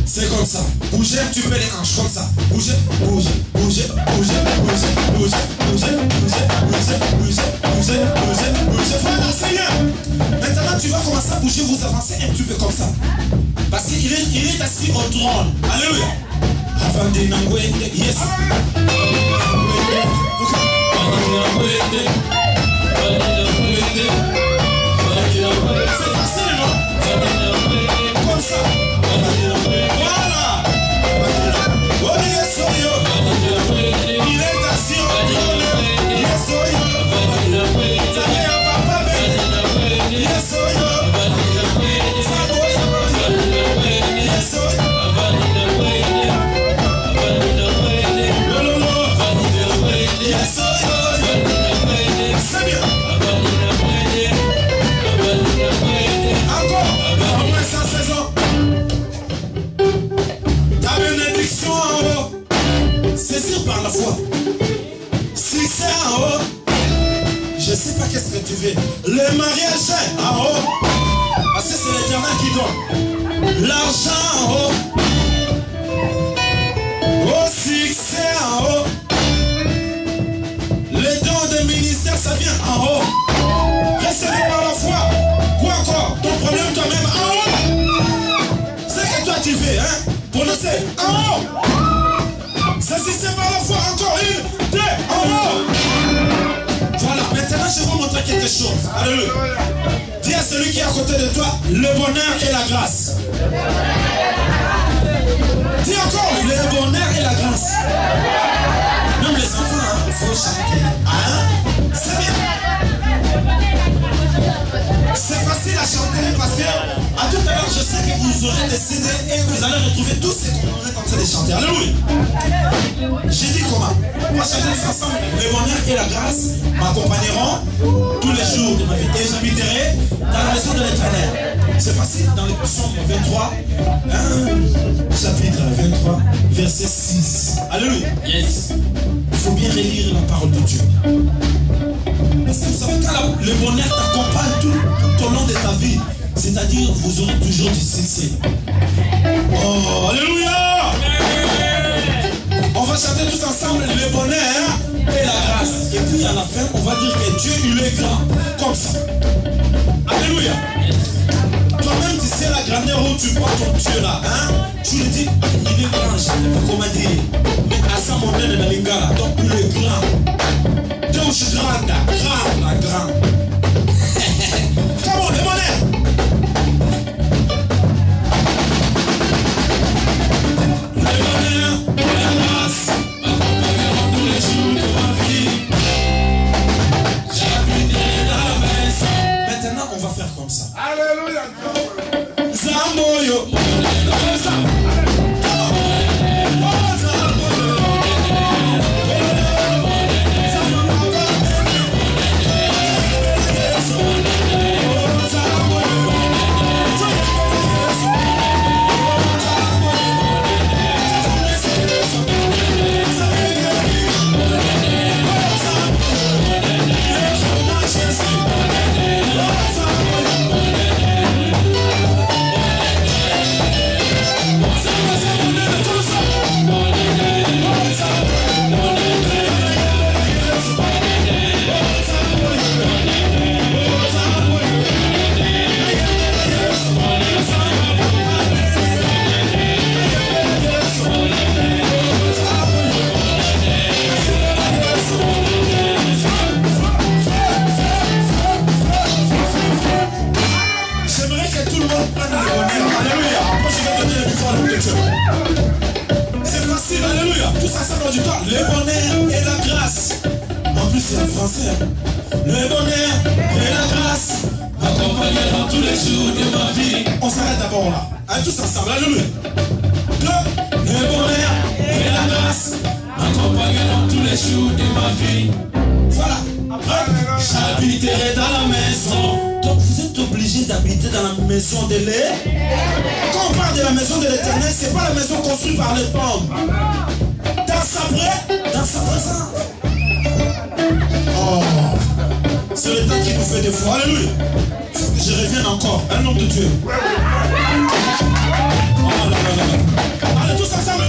C'est comme ça. Bougez un petit peu les hanches, comme ça. Bougez, bougez, bougez, bougez, bougez, bougez, bougez, bougez, bougez, bougez, bougez, bougez, bougez. Voilà, Seigneur. Maintenant, tu vas commencer à bouger, vous avancez un petit peu comme ça. Parce qu'il est assis au trône. Alléluia. Avant de n'envoyer, yes. C'est facile, non? Comme ça. Voilà. Oh, yes, oh, yo. Il est assis au trône. Yes, oh, yo. Ça y est, papa, ben. Yes, oh, yo. Ça doit y avoir. Yes, oh, yo. Yes, oh, yo. C'est bien. Encore. Après sa saison. Ta bénédiction en haut. Saisir par la foi. Si c'est en haut, je ne sais pas qu'est-ce que tu veux. Le mariage est en haut. Parce que c'est l'Éternel qui donne. L'argent en haut. Au succès en haut. Les dons de ministère, ça vient en haut. Recevez par la foi. Quoi encore? Ton problème toi-même en haut. C'est que toi tu veux, hein? Prononcez en haut. Saisissez par la foi encore une, deux, en haut. Voilà, maintenant je vais vous montrer quelque chose. Alléluia. Dis à celui qui est à côté de toi, le bonheur et la grâce. Dis encore, le bonheur et la grâce. Même les enfants, il faut chanter. Hein? C'est bien. C'est facile à chanter parce que à tout à l'heure je sais que vous aurez des CD et vous allez retrouver tout ce qu'on est en train de chanter. Alléluia. J'ai dit comment? On va chanter ensemble. Le bonheur et la grâce m'accompagneront tous les jours de ma vie et j'habiterai dans la maison de l'Éternel. C'est facile dans le psaume 23, chapitre 23, verset 6. Alléluia. Yes. Il faut bien relire la parole de Dieu. Parce que vous savez, quand le bonheur t'accompagne tout au long de ta vie, c'est-à-dire vous aurez toujours du succès. Oh, alléluia! On va chanter tous ensemble le bonheur et la grâce. Et puis à la fin, on va dire que Dieu, il est grand. Comme ça. Alléluia! Toi-même, tu sais la grandeur où tu vois ton Dieu là. Hein? Tu lui dis, il est grand, je ne sais pas comment dire. Mais à ça, mon de la lingala. Donc, il est grand. Dieu, je suis grand. Come on, le bonheur. Le bonheur, la grâce, accompagneront tous les jours de ma vie. J'habiterai dans la maison. Maintenant, on va faire comme ça. Alléluia. Zamboyo. Comme ça. C'est facile, alléluia. Tous ensemble on dit quoi? Le bonheur et la grâce. En plus c'est en français. Le bonheur et la grâce accompagneront tous les jours de ma vie. On On s'arrête d'abord là. Allez, tous ensemble. Alléluia. Le bonheur et la grâce m'accompagnent dans tous les jours de ma vie. Voilà. J'habiterai dans la maison. Donc vous êtes obligé d'habiter dans la maison de l'Éternel. Quand on parle de la maison de l'Éternel, c'est pas la maison construite par les pommes. Dans sa présence. Oh, c'est le temps qui nous fait des fois. Alléluia. Je reviens encore. Un nom de Dieu. Oh là là là. Allez tous ensemble.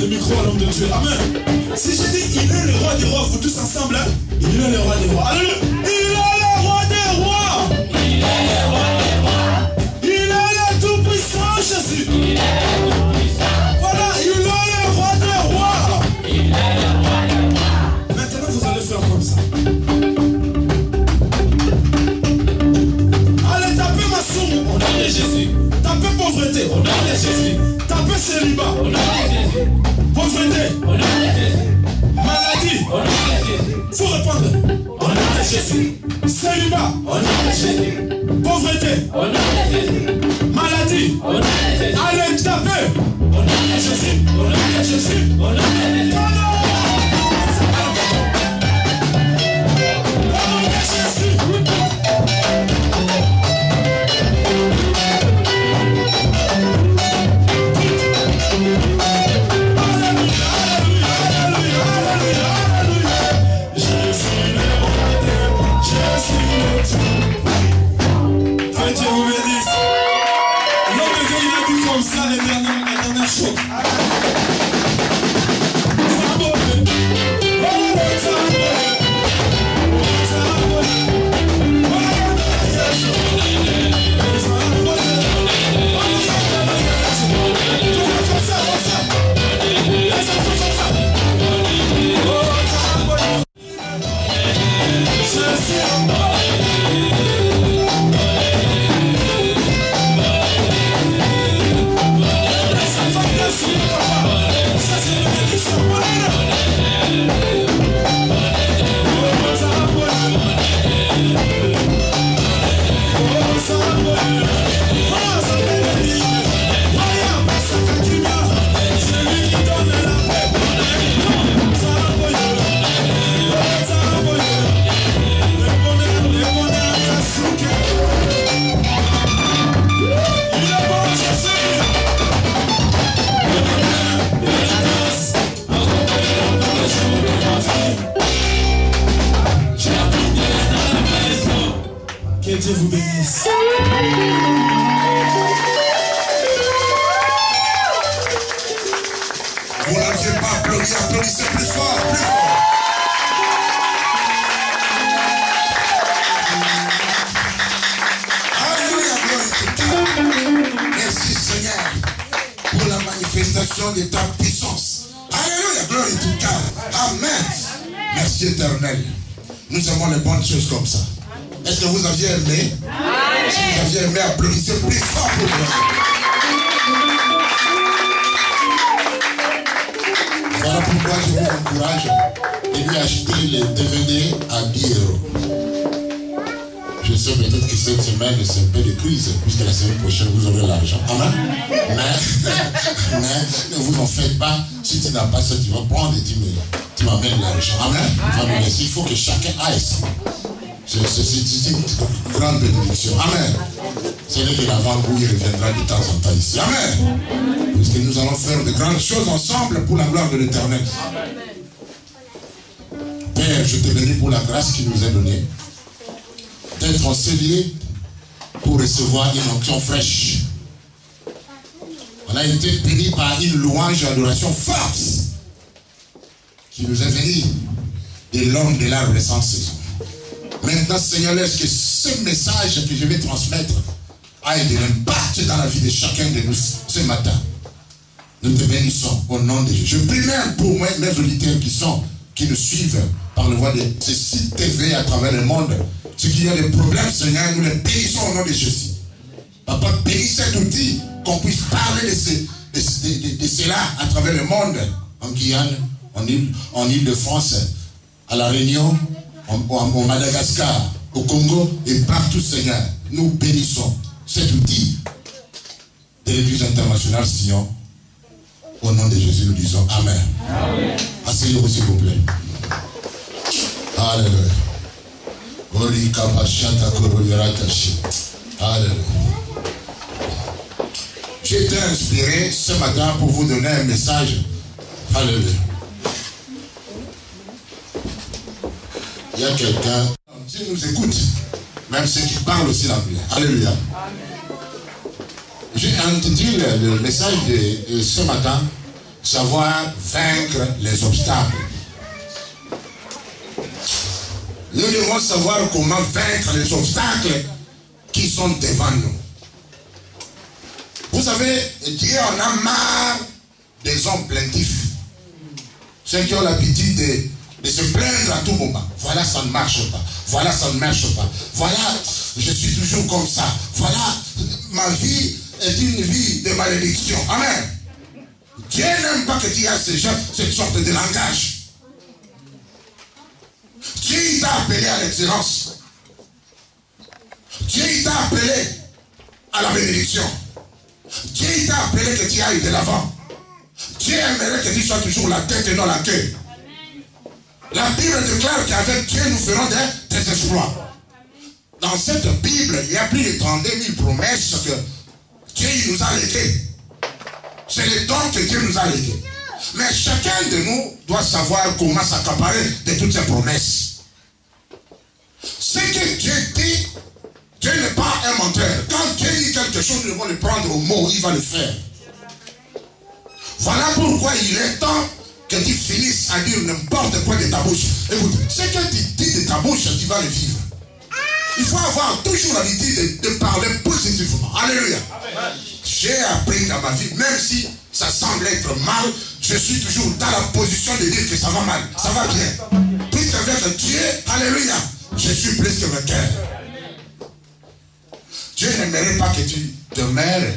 Le micro à l'homme de Dieu. Amen. Si je dis il est le roi des rois, vous tous ensemble, hein? Il est le roi des rois. Alléluia. Il est le roi des rois. Il est le roi des rois. Il est le tout-puissant Jésus. Il est le tout-puissant. Voilà, il est le roi des rois. Il est le roi des rois. Maintenant vous allez faire comme ça. Allez, tapez ma somme au nom de Jésus. Tapez pauvreté au nom de Jésus. Tapez célibat au nom de Jésus. Pauvreté au nom de Jésus. Maladie au nom de Jésus. Faut répondre au nom de Jésus. Célibat au nom de Jésus. Pauvreté au nom de Jésus. Maladie au nom de Jésus. Allez, tapez au nom de Jésus. Au nom de Jésus. Au nom de Jésus. Que Dieu vous bénisse. Vous n'aviez pas applaudi, applaudissez plus fort, plus fort. Alléluia, gloire à Dieu. Merci Seigneur pour la manifestation de ta puissance. Alléluia, gloire à Dieu. Amen. Merci Éternel. Nous aimons les bonnes choses comme ça. Est-ce que vous aviez aimé? Si vous aviez aimé, applaudissez plus fort pour Dieu. pourquoi je vous encourage de lui acheter les DVD à 10 €. Je sais peut-être que cette semaine, c'est un peu de crise, puisque la semaine prochaine, vous aurez l'argent. Amen. Mais ne vous en faites pas. Si tu n'as pas ça, tu vas prendre et tu m'amènes l'argent. Amen. Il faut que chacun aille ça. C'est une grande bénédiction. Amen. Ce n'est que l'avant-goût, il reviendra de temps en temps ici. Amen. Parce que nous allons faire de grandes choses ensemble pour la gloire de l'Éternel. Père, je te bénis pour la grâce qui nous est donnée d'être en ce lieu pour recevoir une onction fraîche. On a été béni par une louange et adoration forte qui nous est venue de l'homme de l'arbre des 100 saisons. Maintenant, Seigneur, laisse que ce message que je vais transmettre ait de l'impact dans la vie de chacun de nous ce matin. Nous te bénissons au nom de Jésus. Je prie même pour moi, mes auditeurs qui nous suivent par le voie de ces sites TV à travers le monde. Ceux qui ont des problèmes, Seigneur, nous les bénissons au nom de Jésus. Papa, bénis cet outil, qu'on puisse parler de cela à travers le monde, en Guyane, en Île-de-France, à La Réunion, au Madagascar, au Congo et partout, Seigneur. Nous bénissons cet outil de l'Église internationale Sion. Au nom de Jésus, nous disons Amen. Asseyez-vous, s'il vous plaît. Alléluia. Alléluia. J'ai été inspiré ce matin pour vous donner un message. Alléluia. Il y a quelqu'un, Dieu nous écoute, même ceux qui parlent aussi l'anglais. Alléluia. J'ai entendu le message de ce matin, savoir vaincre les obstacles. Nous devons savoir comment vaincre les obstacles qui sont devant nous. Vous savez, Dieu en a marre des hommes plaintifs. Ceux qui ont l'habitude de se plaindre à tout moment. Voilà, ça ne marche pas. Voilà, ça ne marche pas. Voilà, je suis toujours comme ça. Voilà, ma vie est une vie de malédiction. Amen. Dieu n'aime pas que tu aies cette sorte de langage. Dieu t'a appelé à l'excellence. Dieu t'a appelé à la bénédiction. Dieu t'a appelé que tu ailles de l'avant. Dieu aimerait que tu sois toujours la tête et non la queue. La Bible déclare qu'avec Dieu nous ferons des exploits. Dans cette Bible, il y a plus de 32 000 promesses que Dieu nous a léguées. C'est les dons que Dieu nous a légués. Mais chacun de nous doit savoir comment s'accaparer de toutes ces promesses. Ce que Dieu dit, Dieu n'est pas un menteur. Quand Dieu dit quelque chose, nous devons le prendre au mot, il va le faire. Voilà pourquoi il est temps que tu finisses à dire n'importe quoi de ta bouche. Écoute, ce que tu dis de ta bouche, tu vas le vivre. Il faut avoir toujours l'habitude de parler positivement. Alléluia. J'ai appris dans ma vie, même si ça semble être mal, je suis toujours dans la position de dire que ça va mal, ça va bien. Puisque avec Dieu, alléluia, je suis plus que vainqueur. Dieu n'aimerait pas que tu demeures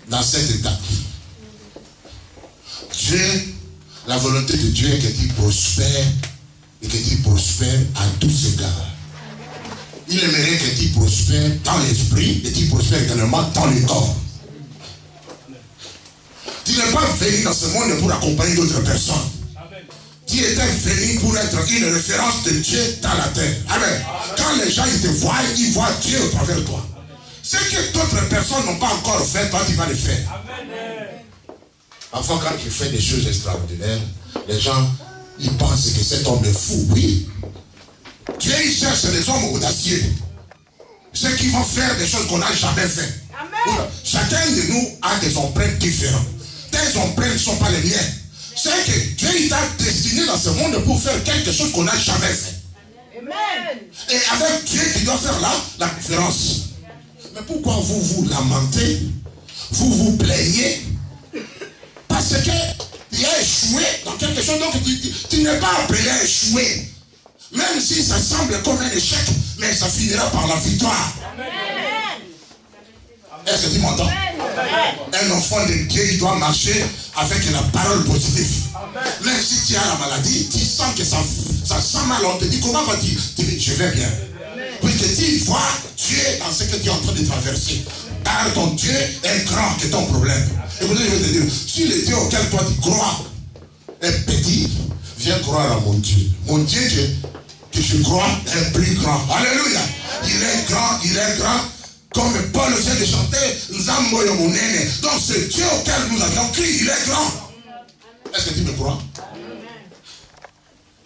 dans cet état. Dieu, la volonté de Dieu est que tu prospères et que tu prospères à tous égards. Il aimerait que tu prospères dans l'esprit et tu prospères également dans le corps. Tu n'es pas venu dans ce monde pour accompagner d'autres personnes. Tu étais venu pour être une référence de Dieu dans la terre. Amen. Quand les gens ils te voient, ils voient Dieu au travers de toi. Ce que d'autres personnes n'ont pas encore fait, toi tu vas le faire. Parfois quand tu fais des choses extraordinaires, les gens ils pensent que cet homme est fou. Oui. Dieu il cherche des hommes audacieux. Ceux qui vont faire des choses qu'on n'a jamais fait. Amen. Chacun de nous a des empreintes différentes. Tes empreintes ne sont pas les miennes. C'est que Dieu t'a destiné dans ce monde pour faire quelque chose qu'on n'a jamais fait. Amen. Et avec Dieu qui doit faire la différence. Mais pourquoi vous vous lamentez? Vous vous plaignez? Parce que tu as échoué dans quelque chose. Donc tu n'es pas appelé à échouer. Même si ça semble comme un échec, mais ça finira par la victoire. Amen. Est-ce que tu m'entends? Un enfant de Dieu, il doit marcher avec la parole positive. Même si tu as la maladie, tu sens que ça sent mal, on te dit comment vas-tu? Tu dis je vais bien. Puisque tu vois Dieu dans ce que tu es en train de traverser. Car ton Dieu est grand que ton problème. Et vous devez te dire, si le Dieu auquel toi tu crois est petit, viens croire à mon Dieu. Mon Dieu que je crois est plus grand. Alléluia. Il est grand. Comme Paul vient de chanter, Nzambo Yomunene. Donc ce Dieu auquel nous avions crié, il est grand. Est-ce que tu me crois?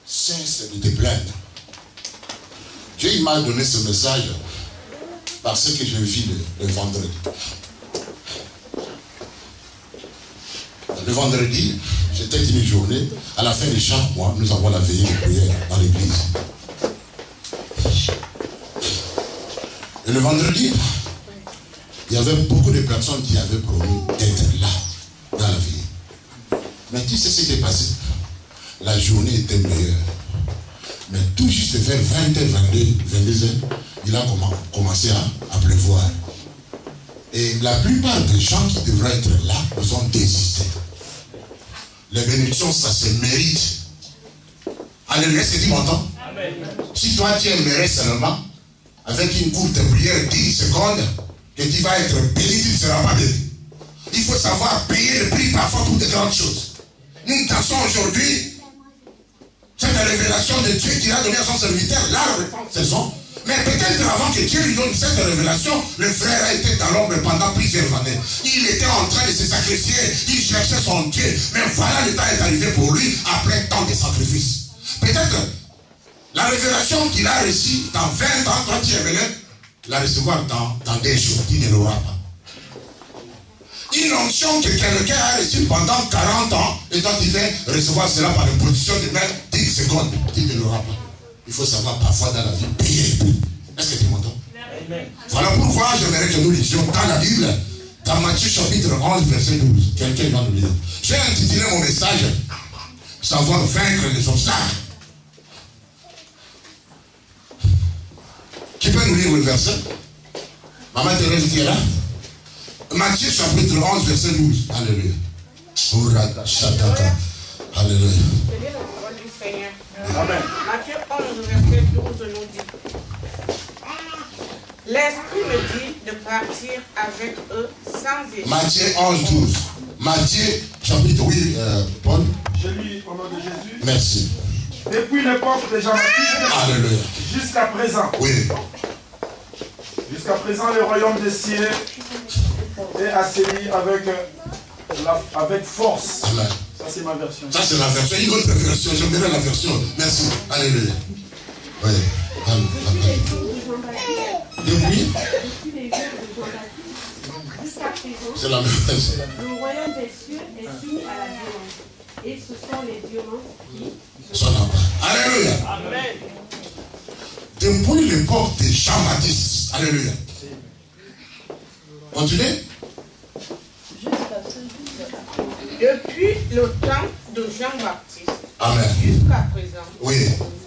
Cesse de te plaindre. Dieu m'a donné ce message parce que je vis le vendredi. Le vendredi, c'était une journée. À la fin de chaque mois, nous avons la veillée de prière dans l'église. Et le vendredi, il y avait beaucoup de personnes qui avaient promis d'être là, dans la veillée. Mais tu sais ce qui est passé? La journée était meilleure. Mais tout juste vers 20h, 22h, il a commencé à pleuvoir. Et la plupart des gens qui devraient être là, ils ont désisté. Les bénédictions, ça se mérite. Alléluia, est-ce que tu m'entends? Si toi tu aimerais seulement, avec une courte prière 10 secondes, que tu vas être béni, tu ne seras pas béni. Il faut savoir payer le prix parfois pour de grandes choses. Nous dansons aujourd'hui cette révélation de Dieu qu'il a donnée à son serviteur, là, saison. Mais peut-être avant que Dieu lui donne cette révélation, le frère a été dans l'ombre pendant plusieurs années. Il était en train de se sacrifier, il cherchait son Dieu. Mais voilà, le temps est arrivé pour lui après tant de sacrifices. Peut-être la révélation qu'il a reçue dans 20 ans, quand tu es venu, la recevoir dans des jours, il ne l'aura pas. Une onction que quelqu'un a reçue pendant 40 ans, et quand il vient recevoir cela par une position de même 10 secondes, il ne l'aura pas. Il faut savoir parfois dans la vie payer le prix. Est-ce que tu m'entends? Voilà pourquoi j'aimerais que nous lisions dans la Bible, dans Matthieu chapitre 11, verset 12. Quelqu'un va nous lire. J'ai intitulé mon message Savoir vaincre les obstacles. Qui peut nous lire le verset? Maman Thérèse qui est là? Matthieu chapitre 11, verset 12. Alléluia. Alléluia. Amen. Matthieu 11, verset 12 nous dit: L'Esprit me dit de partir avec eux sans hésiter. Matthieu 11, 12. Matthieu chapitre, oui, Paul. Je lis au nom de Jésus. Merci. Depuis l'époque de Jean-Baptiste Alléluia. jusqu'à présent. Oui. Jusqu'à présent, le royaume des cieux est assailli avec force. Amen. Ça, c'est ma version. Ça, c'est la version. Une autre version. J'aimerais la version. Merci. Alléluia. Oui. Amen. Depuis. C'est la même version. Le royaume des cieux est soumis à la violence. Et ce sont les violents qui Son empire. Alléluia. Amen. Depuis l'époque de Jean-Baptiste. Alléluia. Continuez. Depuis le temps de Jean-Baptiste Amen. jusqu'à présent, Oui.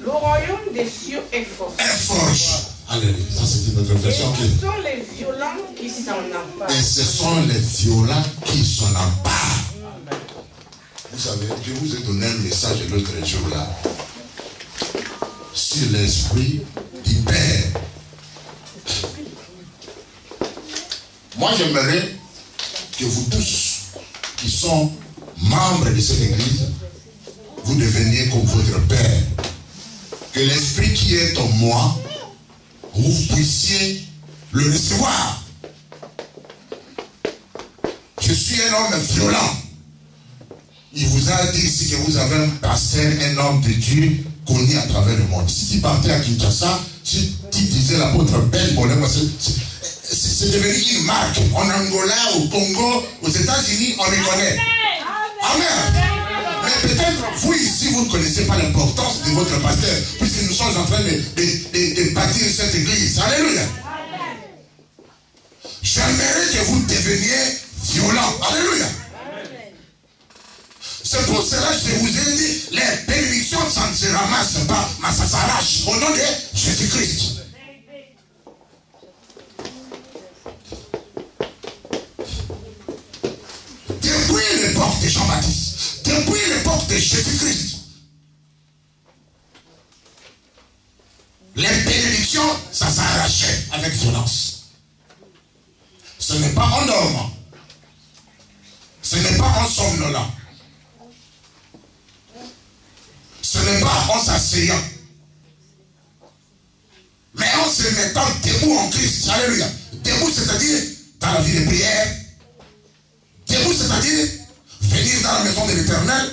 le royaume des cieux est fort. Est forge. Alléluia. Ça, c'est une autre Et version. ce sont les violents qui s'en emparent. Et ce sont les violents qui s'en emparent. Vous savez, je vous ai donné un message l'autre jour là sur l'esprit du Père. Moi, j'aimerais que vous tous qui sont membres de cette église, vous deveniez comme votre Père. Que l'esprit qui est en moi, vous puissiez le recevoir. Je suis un homme violent. Il vous a dit ici que vous avez un pasteur, un homme de Dieu connu à travers le monde. Si tu partais à Kinshasa, si tu disais l'apôtre Ben Bonheur, c'est devenu une marque. En Angola, au Congo, aux États-Unis, on les connaît. Amen. Mais peut-être vous ici, vous ne connaissez pas l'importance de votre pasteur, puisque nous sommes en train de bâtir cette église. Alléluia. J'aimerais que vous deveniez violents. Alléluia. C'est pour cela que je vous ai dit, les bénédictions, ça ne se ramasse pas, mais ça s'arrache au nom de Jésus-Christ. Depuis l'époque de Jean-Baptiste, depuis l'époque de Jésus-Christ. Les bénédictions, ça s'arrachait avec violence. Ce n'est pas en dormant. Ce n'est pas en somnolant. Ce n'est pas en s'asseyant. Mais en se mettant debout en Christ. Alléluia. Debout, c'est-à-dire dans la vie de prière. Debout, c'est-à-dire venir dans la maison de l'Éternel.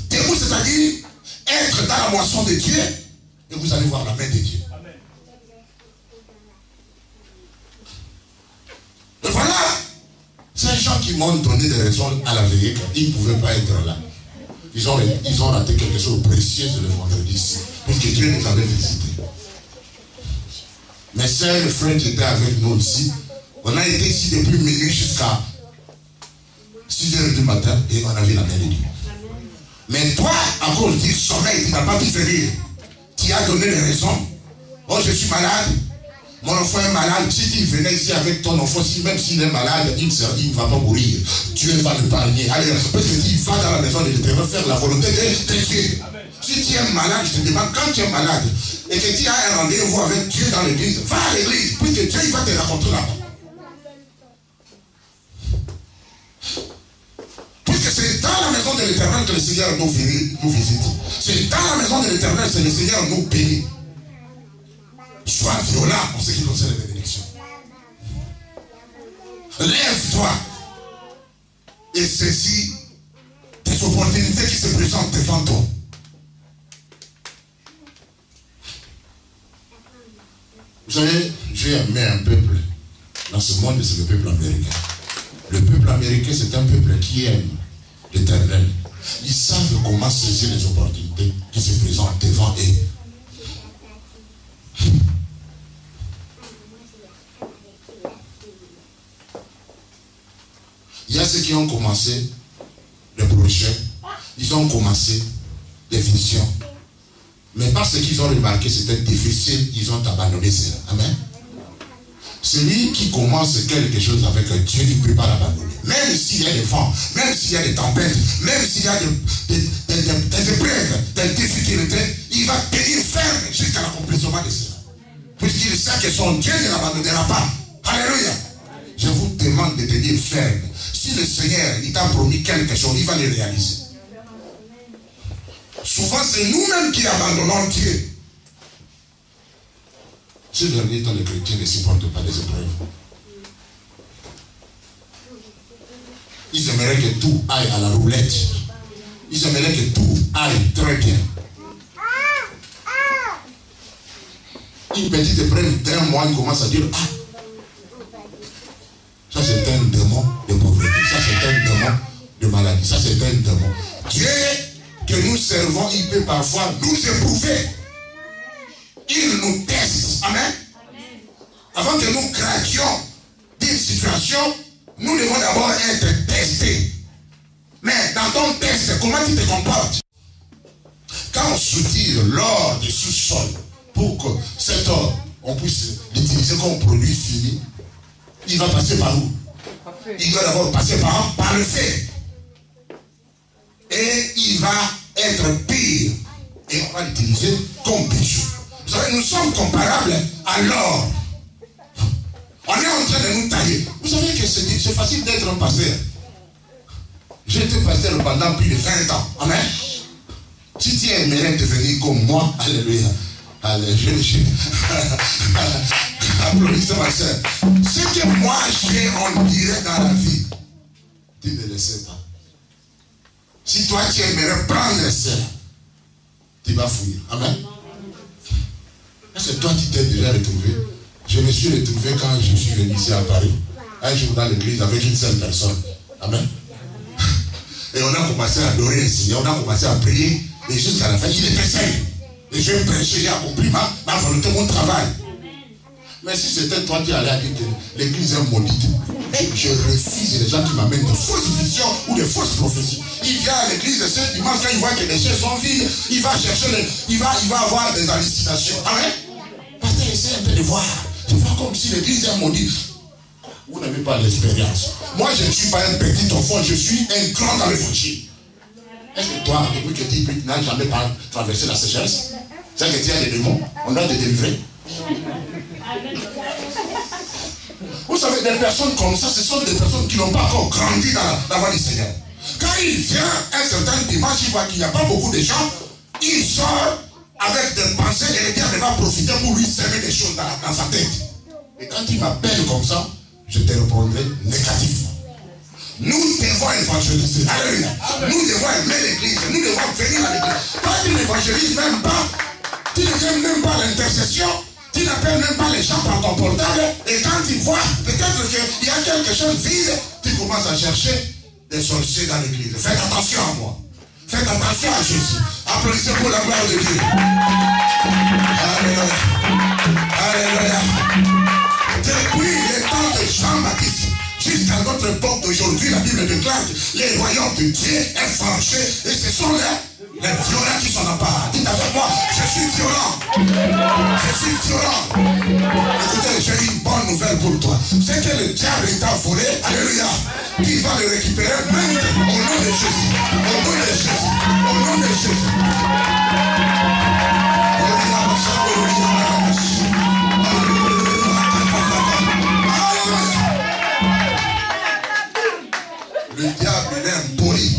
Debout, c'est-à-dire être dans la moisson de Dieu. Et vous allez voir la main de Dieu. Amen. Et voilà. Ces gens qui m'ont donné des raisons à la veille, ils ne pouvaient pas être là. Ils ont raté quelque chose de précieux le vendredi, puisque Dieu nous avait visité. Mes sœurs et frères qui étaient avec nous ici, on a été ici depuis minuit jusqu'à 6 h du matin et on a vu la main de Dieu. Mais toi, à cause du sommeil, tu n'as pas pu venir. Tu as donné les raisons. Oh, je suis malade. Mon enfant est malade. Si tu venais ici avec ton enfant, même s'il est malade, il ne va pas mourir. Dieu va l'épargner. Allez, parce que tu vas dans la maison de l'Éternel faire la volonté de Dieu. Si tu es malade, je te demande, quand tu es malade et que tu as un rendez-vous avec Dieu dans l'église, va à l'église, puisque Dieu il va te rencontrer là-bas. Puisque c'est dans la maison de l'Éternel que le Seigneur nous visite. C'est dans la maison de l'Éternel que le Seigneur nous bénit. Sois violent en ce qui concerne les bénédictions. Lève-toi et saisis des opportunités qui se présentent devant toi. Vous savez, j'ai aimé un peuple dans ce monde, c'est le peuple américain. Le peuple américain, c'est un peuple qui aime l'Éternel. Ils savent comment saisir les opportunités qui se présentent devant eux. Il y a ceux qui ont commencé le projet, ils ont commencé des visions. Mais parce qu'ils ont remarqué que c'était difficile, ils ont abandonné cela. Amen. Celui qui commence quelque chose avec Dieu, il ne peut pas l'abandonner. Même s'il y a des vents, même s'il y a des tempêtes, même s'il y a des épreuves, des difficultés, il va tenir ferme jusqu'à l'accomplissement de cela. Puisqu'il sait que son Dieu ne l'abandonnera pas. Alléluia. Je vous demande de tenir ferme. Si le Seigneur il t'a promis quelque chose, il va le réaliser. Souvent, c'est nous-mêmes qui abandonnons Dieu. Ces derniers temps, les chrétiens ne supportent pas les épreuves. Ils aimeraient que tout aille à la roulette. Ils aimeraient que tout aille très bien. Une petite épreuve d'un mois, ils commencent à dire, ah, ça c'est un démon de pauvreté, ça c'est un démon de maladie, ça c'est un démon. Dieu que nous servons, il peut parfois nous éprouver. Il nous teste. Amen. Avant que nous craquions d'une situation, nous devons d'abord être testés. Mais dans ton test, comment tu te comportes? Quand on soutire l'or du sous-sol pour que cet or, on puisse l'utiliser comme produit fini, il va passer par où? Il doit d'abord passer par le feu. Et il va être pire. Et on va l'utiliser comme bijou. Vous savez, nous sommes comparables à l'or. On est en train de nous tailler. Vous savez que c'est facile d'être un pasteur. J'ai été pasteur pendant plus de 20 ans. Amen. Si tu aimerais devenir comme moi, alléluia. Alléluia. Applaudissez ma soeur. Ce que moi j'ai en direct dans la vie, tu ne le sais pas. Si toi tu aimerais prendre cela, tu vas fouiller. Amen. Est-ce que toi tu t'es déjà retrouvé? Je me suis retrouvé quand je suis venu ici à Paris, un jour dans l'église avec une seule personne. Amen. Et on a commencé à adorer le Seigneur, on a commencé à prier, et jusqu'à la fin, il était seul. Et je prêchais, j'ai accompli ma volonté, mon travail. Mais si c'était toi qui allais dire que l'église est maudite, je refuse les gens qui m'amènent de fausses visions ou de fausses prophéties. Il vient à l'église et ce dimanche, quand il voit que les chaises sont vides, il va chercher, il va avoir des hallucinations. Amen. Parce qu'il essaie un peu de voir. Je vois comme si l'église est maudite. Vous n'avez pas l'expérience. Moi, je ne suis pas un petit enfant, je suis un grand dans l'évangile. Est-ce que toi, depuis que tu n'as jamais traversé la sécheresse, c'est que tu as des démons, on doit te délivrer. Vous savez, des personnes comme ça, ce sont des personnes qui n'ont pas encore grandi dans la voie du Seigneur. Quand il vient un certain dimanche, il voit qu'il n'y a pas beaucoup de gens, il sort avec des pensées et le diable va profiter pour lui semer des choses dans sa tête. Et quand il m'appelle comme ça, je te répondrai négativement. Nous devons évangéliser. Alléluia. Nous devons aimer l'église. Nous devons venir à l'église. Quand tu n'évangélises même pas, tu ne viens même pas à l'intercession, tu n'appelles même pas les gens par ton portable. Et quand tu vois peut-être qu'il y a quelque chose de vide, tu commences à chercher des sorciers dans l'église. Faites attention à moi. Faites attention à Jésus. Applaudissez pour la gloire de Dieu. Alléluia. Alléluia. Depuis les temps de Jean-Baptiste jusqu'à notre époque d'aujourd'hui, la Bible déclare que les royaumes de Dieu est fâché. Et ce sont les violents qui sont en part. Dites avec moi, je suis violent. Je suis violent. Écoutez, j'ai une bonne nouvelle pour toi. C'est que le diable t'a volé. Alléluia. Il va le récupérer maintenant au nom de Jésus. Au nom de Jésus. Au nom de Jésus. Le diable il est impoli.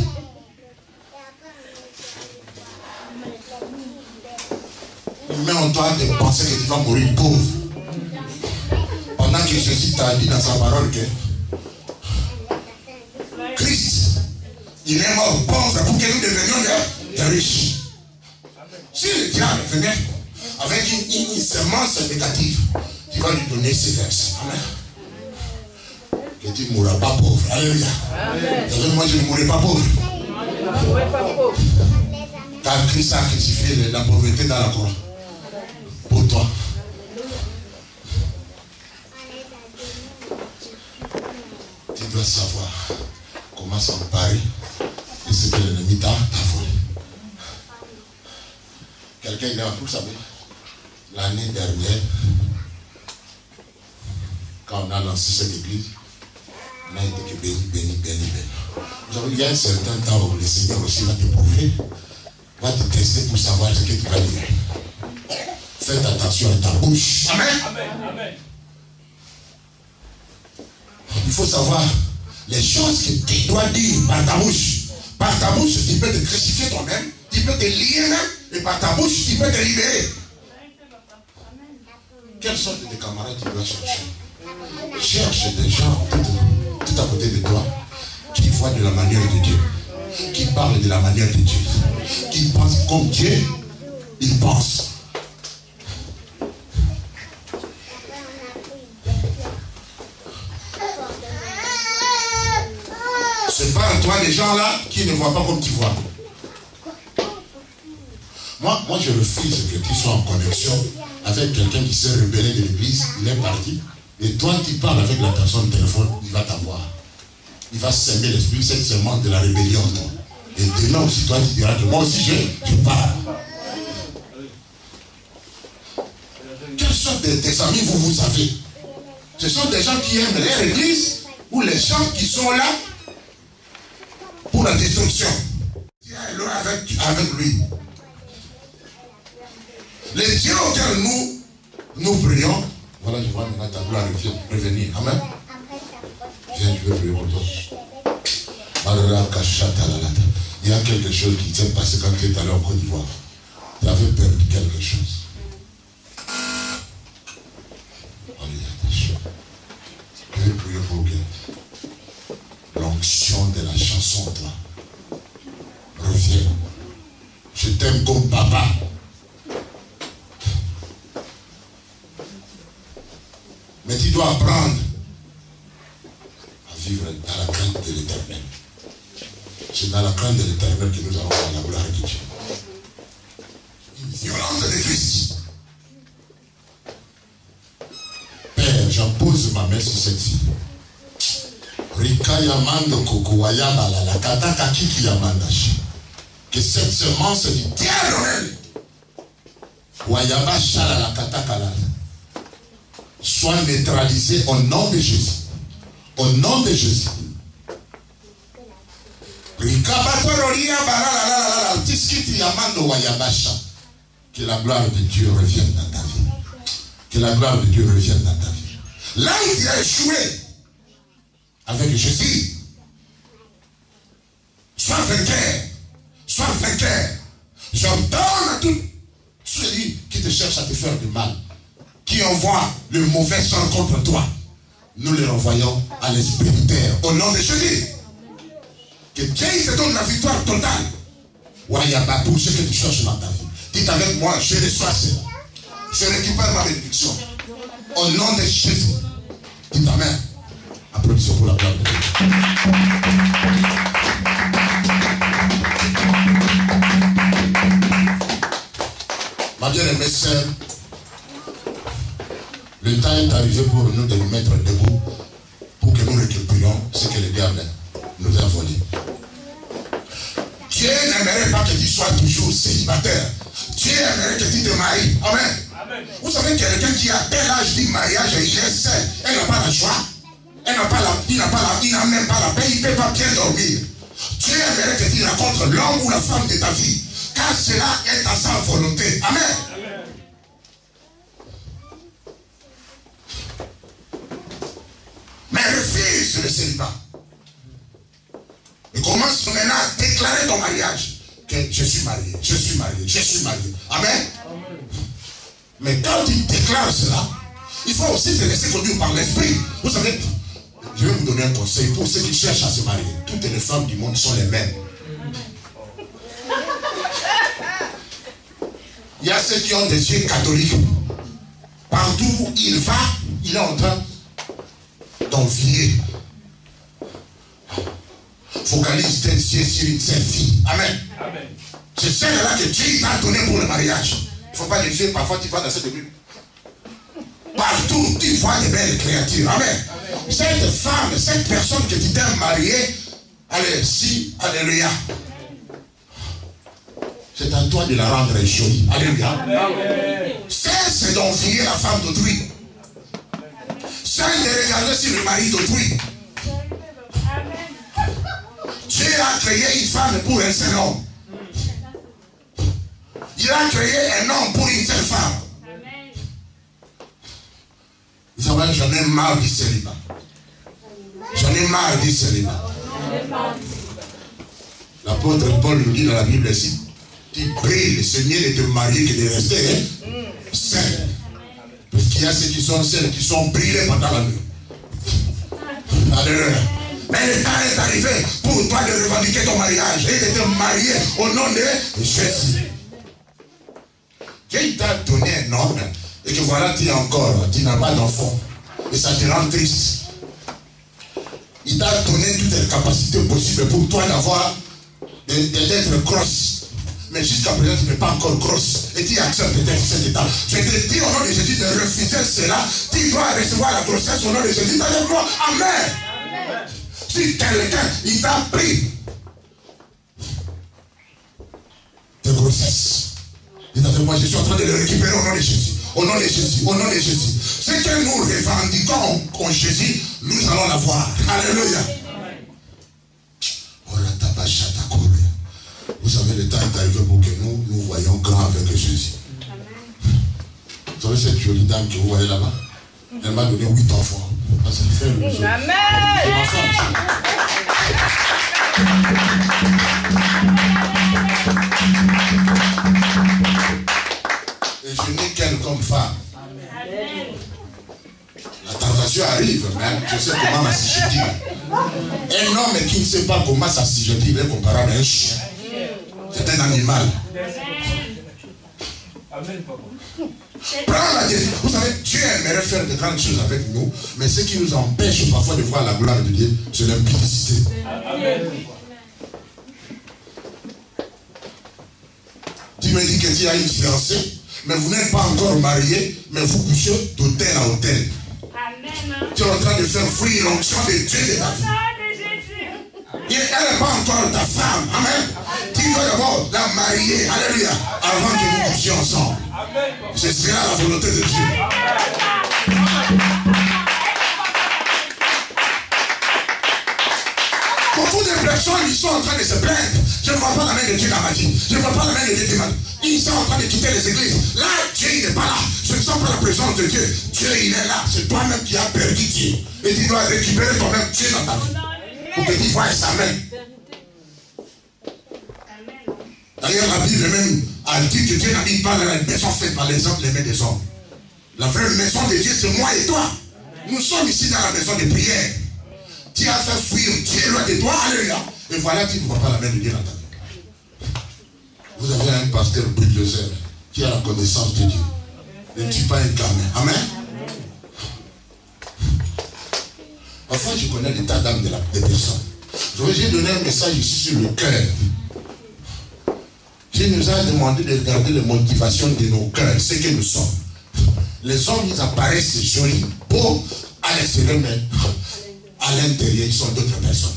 Il met en toi de penser que tu vas mourir pauvre. Pendant que Jésus t'a dit dans sa parole que Christ, il est mort pauvre pour que nous devenions des riches. Si le diable venait avec une semence négative, tu vas lui donner ces versets. Amen. Que tu ne mourras pas pauvre. Alléluia. Moi, je ne mourrai pas pauvre. Car Christ a crucifié la pauvreté dans la croix. Pour toi. Tu dois savoir comment s'emparer de ce que l'ennemi t'a volé. Quelqu'un il est en tout, vous savez, l'année dernière, quand on a lancé cette église, on a été que béni. Vous savez, il y a un certain temps où le Seigneur aussi va te prouver, va te tester pour savoir ce que tu vas dire. Faites attention à ta bouche. Amen. Il faut savoir les choses que tu dois dire par ta bouche. Par ta bouche, tu peux te crucifier toi-même, tu peux te lier même, et par ta bouche, tu peux te libérer. Quelle sorte de camarades tu dois chercher? Cherche des gens tout à côté de toi qui voient de la manière de Dieu, qui parlent de la manière de Dieu, qui pensent comme Dieu, ils pensent. Sépare-toi des gens là qui ne voient pas comme tu vois. Moi je refuse que tu sois en connexion avec quelqu'un qui s'est rebellé de l'église, il est parti, et toi tu parles avec la personne au téléphone, il va t'avoir. Il va s'aimer l'esprit, cette semence de la rébellion en toi. Et demain aussi toi tu diras que moi aussi je parle. Quelle sorte des amis vous avez? Ce sont des gens qui aiment leur église ou les gens qui sont là pour la destruction. Avec lui. Les dieux auxquels nous prions, voilà, je vois maintenant ta gloire revenir. Amen. Viens, je veux prier pour toi. Il y a quelque chose qui s'est passé quand tu étais allé en Côte d'Ivoire. Tu avais perdu quelque chose. Je vais prier pour que l'onction de la chanson, toi, revienne. Je t'aime comme papa. Mais tu dois apprendre à vivre dans la crainte de l'Éternel. C'est dans la crainte de l'Éternel que nous allons voir la gloire de Dieu. Une violence de Christ. Père, j'appose ma main sur cette fille. Que cette semence du diable soit neutralisée au nom de Jésus. Au nom de Jésus. Que Que la gloire de Dieu revienne dans ta vie. Que la gloire de Dieu revienne dans ta vie. Là où tu as échoué avec Jésus, sois vainqueur. Sois vainqueur. J'ordonne à tous celui qui te cherche à te faire du mal, qui envoie le mauvais sang contre toi. Nous les renvoyons à l'esprit de terre. Au nom de Jésus. Que Dieu te donne la victoire totale. Wayaba, pour ce que tu cherches dans ta vie. Dites avec moi, je reçois cela. Je récupère ma bénédiction. Au nom de Jésus. Dites amen. Applaudissons pour la gloire de Dieu. Ma bien-aimée sœur, le temps est arrivé pour nous de nous mettre debout pour que nous récupérions ce que le diable nous a volé. Dieu n'aimerait pas que tu sois toujours célibataire. Dieu aimerait que tu te maries. Amen. Amen. Vous savez, quelqu'un qui a tel âge du mariage, il est seul. Elle n'a pas la joie. Il n'a même pas la paix. Il ne peut pas bien dormir. Dieu aimerait que tu rencontres l'homme ou la femme de ta vie. Car cela est à sa volonté. Amen. Amen. Mais refuse le célibat. Et commence maintenant à déclarer ton mariage. Que je suis marié, je suis marié, je suis marié. Amen. Amen. Mais quand tu déclares cela, il faut aussi te laisser conduire par l'esprit. Vous savez, je vais vous donner un conseil pour ceux qui cherchent à se marier. Toutes les femmes du monde sont les mêmes. Il y a ceux qui ont des yeux catholiques. Partout où il va, il est en train d'envier. Focalise tes yeux sur une seule fille. Amen. Amen. C'est celle-là que Dieu t'a donné pour le mariage. Il ne faut pas les yeux, parfois tu vas dans cette rue. Partout tu vois des belles créatures. Amen. Amen. Cette femme, cette personne que tu t'es mariée, allez, si, alléluia. C'est à toi de la rendre jolie. Alléluia. Amen. Cesse d'envier la femme d'autrui. Cesse de regarder sur le mari d'autrui. Dieu a créé une femme pour un seul homme. Il a créé un homme pour une seule femme. Vous savez, j'en ai marre du célibat. J'en ai marre du célibat. L'apôtre Paul nous dit dans la Bible ici, tu pries le Seigneur de te marier que de rester seul. Parce qu'il y a ceux qui sont seuls, qui sont brûlés pendant la nuit. Alléluia. Mais le temps est arrivé pour toi de revendiquer ton mariage et de te marier au nom de Jésus. Dieu t'a donné un homme et que voilà, tu n'as pas d'enfant. Et ça te rend triste. Il t'a donné toutes les capacités possibles pour toi d'avoir, d'être grosse. Mais jusqu'à présent, tu n'es pas encore grosse. Et tu acceptes peut-être cet état. Je te dis au nom de Jésus de refuser cela. Tu dois recevoir la grossesse au nom de Jésus. Amen. Amen. Si quelqu'un, il t'a pris de grossesse, il t'a fait, moi je suis en train de le récupérer au nom de Jésus. Au nom de Jésus, au nom de Jésus. Ce que nous revendiquons en Jésus, nous allons l'avoir. Alléluia. Vous savez, le temps est arrivé pour que nous voyons grand avec Jésus. Vous savez cette jolie dame que vous voyez là-bas? Elle m'a donné 8 enfants. Parce qu'elle fait le jeu. Amen. Et je n'ai qu'elle comme femme. Amen. La tentation arrive, mais je sais comment m'assujettir. Un homme qui ne sait pas comment s'assujettir, il est comparable à un chien. C'est un animal. Amen, papa. Prends la décision. Vous savez, Dieu aimerait faire de grandes choses avec nous, mais ce qui nous empêche parfois de voir la gloire de Dieu, c'est l'impudicité. Amen. Tu me dis que tu as une fiancée, mais vous n'êtes pas encore marié, mais vous couchez d'hôtel à hôtel. Amen. Tu es en train de faire fuir l'onction de Dieu de ta vie. Elle n'est pas encore ta femme. Amen. Tu dois d'abord la marier. Alléluia. Avant que vous couchiez ensemble. Ce sera la volonté de Dieu. Beaucoup de personnes, ils sont en train de se plaindre. Je ne vois pas la main de Dieu dans ma vie. Je ne vois pas la main de Dieu dans ma vie. Ils sont en train de quitter les églises. Là, Dieu, il n'est pas là. Je ne sens pas la présence de Dieu. Dieu, il est là. C'est toi-même qui as perdu Dieu. Et tu dois récupérer toi-même Dieu dans ta vie. Pour que tu vois sa main. D'ailleurs, la Bible même a dit que Dieu n'habite pas dans la maison faite par les hommes, les mains des hommes. La vraie maison de Dieu, c'est moi et toi. Nous sommes ici dans la maison de prière. Tu as fait fuir Dieu loin de toi, alléluia. Et voilà, tu ne vois pas la main de Dieu dans ta vie. Vous avez un pasteur bulldozer qui a la connaissance de Dieu. Ne tue pas un gamin. Amen. Parfois, je connais l'état d'âme des personnes. J'ai donné un message ici sur le cœur. Dieu nous a demandé de regarder les motivations de nos cœurs, ce que nous sommes. Les hommes, ils apparaissent jolis, beaux à l'extérieur, mais à l'intérieur, ils sont d'autres personnes.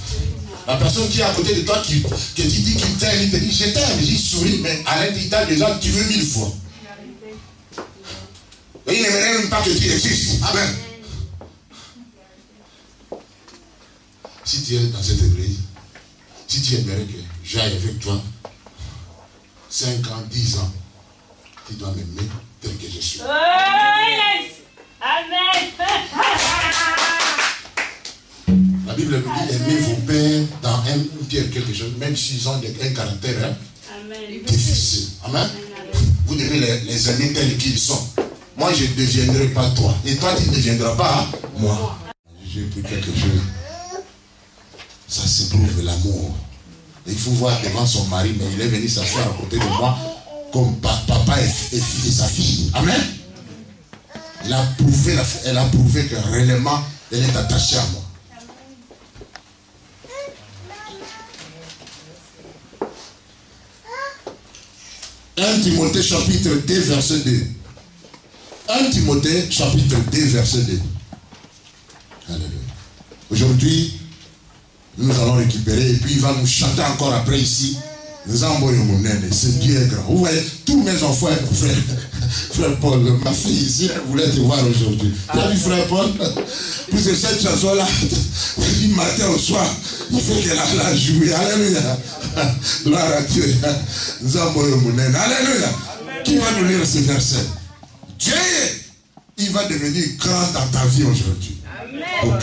La personne qui est à côté de toi, qui te dit qu'il t'aime, il te dit je t'aime, il sourit, mais à l'intérieur, il t'a déjà tué 1000 fois. Et il n'aimerait même pas que tu existes. Amen. Si tu es dans cette église, si tu aimerais que j'aille avec toi, 5 ans, 10 ans, tu dois m'aimer tel que je suis. Oh yes! Amen! La Bible nous dit aimez vos pères dans une pierre quelque chose, même s'ils ont un caractère difficile. Amen. Vous devez les aimer tels qu'ils sont. Moi, je ne deviendrai pas toi. Et toi, tu ne deviendras pas moi. J'ai pris quelque chose. Ça, c'est prouve l'amour. Il faut voir devant son mari, mais il est venu s'asseoir à côté de moi comme papa et sa fille. Amen. Elle a prouvé que réellement, elle est attachée à moi. 1 Timothée chapitre 2 verset 2. 1 Timothée chapitre 2 verset 2. Alléluia. Aujourd'hui, nous allons récupérer et puis il va nous chanter encore après ici. Nous envoyons mon aide. C'est Dieu est grand. Vous voyez, tous mes enfants, frère Paul, ma fille ici, elle voulait te voir aujourd'hui. Tu as vu frère Paul? Puis c'est cette chanson-là, du matin au soir, il faut qu'elle la jouer. Alléluia. Gloire à Dieu. Nous envoyons mon aide. Alléluia. Qui va nous lire ce verset? Dieu, il va devenir grand dans ta vie aujourd'hui. Amen.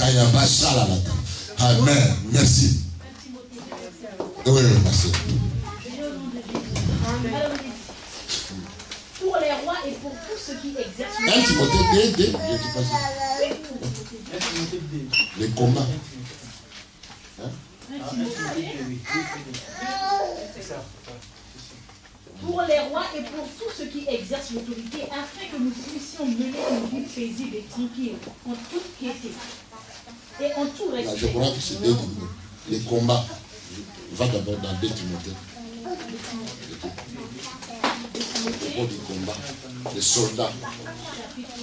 Amen. Merci. Oui, merci. Pour les rois et pour tous ceux qui exercent 1 Timothée 2, les combats. Pour les rois et pour tous ceux qui exercent l'autorité, afin que nous puissions mener une vie paisible et tranquille, en toute piété et en tout respect. Je crois que c'est 2 Timothée. Les combats. Va d'abord dans 2 Timothée. Pour du combat, les soldats. Chapitre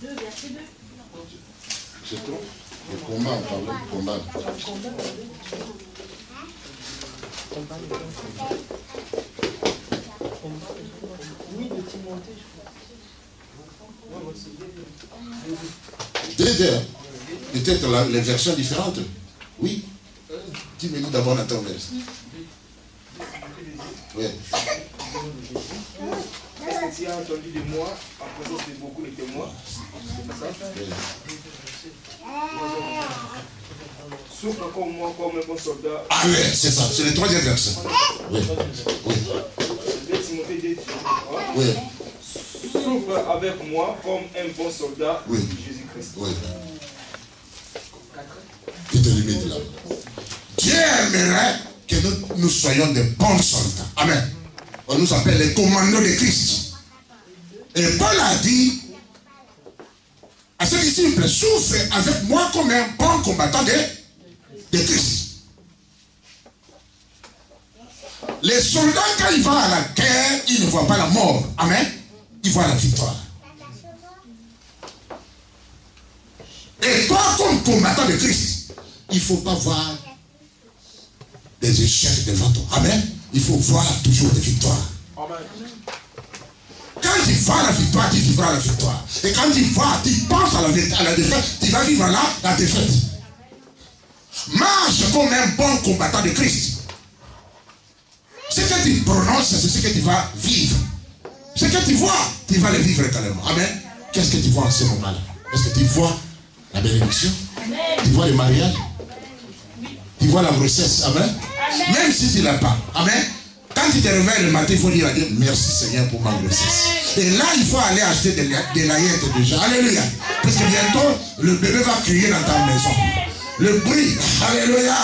2, verset 2. C'est trop. Le combat, on parle de combat. Oui, de Timothée, je crois. Peut-être les versions différentes. Oui. Tu me dis d'abord dans ton verset. Oui. Est-ce que tu as entendu de moi en présence de beaucoup de témoins? C'est pas ça? Souffre comme moi, comme un bon soldat. Ah oui, c'est ça, c'est le 3e verset. Oui. Oui. Oui. Souffre avec moi comme un bon soldat oui. de Jésus-Christ. Oui. Tu te limites là. Dieu aimerait que nous soyons des bons soldats. Amen. On nous appelle les commandos de Christ. Et Paul a dit à ses disciples, souffre avec moi comme un bon combattant de Christ. Les soldats, quand ils vont à la guerre, ils ne voient pas la mort. Amen. Ils voient la victoire. Et toi, comme combattant de Christ, il ne faut pas voir des échecs devant toi. Amen. Il faut voir toujours des victoires. Amen. Quand tu vois la victoire, tu vivras la victoire. Et quand tu vois, tu penses à la défaite, tu vas vivre là la défaite. Marche comme un bon combattant de Christ. Ce que tu prononces, c'est ce que tu vas vivre. Ce que tu vois, tu vas le vivre également. Amen. Qu'est-ce que tu vois en ce moment-là? Est-ce que tu vois la bénédiction? Tu vois le mariage? Tu vois la grossesse? Amen. Même si tu ne l'as pas. Amen. Quand tu te réveilles le matin, il faut dire à Dieu, merci Seigneur pour ma grossesse. Et là, il faut aller acheter des layettes déjà. Alléluia. Parce que bientôt, le bébé va crier dans ta maison. Le bruit. Alléluia.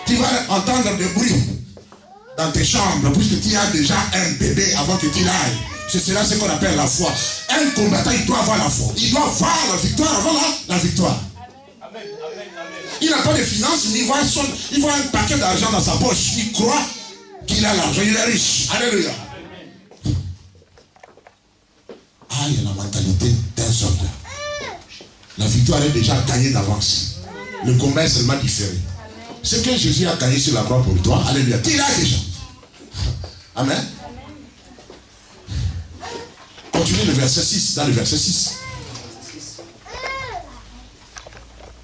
Tu vas entendre des bruits dans tes chambres, puisque tu as déjà un bébé avant que tu l'ailles. C'est cela ce qu'on appelle la foi. Un combattant, il doit avoir la foi. Il doit voir la victoire avant la victoire. Amen. Il n'a pas de finances, mais il voit un paquet d'argent dans sa poche. Il croit qu'il a l'argent, il est riche. Alléluia. Ah, il y a la mentalité d'un soldat. La victoire est déjà gagnée d'avance. Le combat est seulement différé. Ce que Jésus a gagné sur la croix pour toi, alléluia, tu l'as déjà. Amen. Continuez le verset 6, dans le verset 6.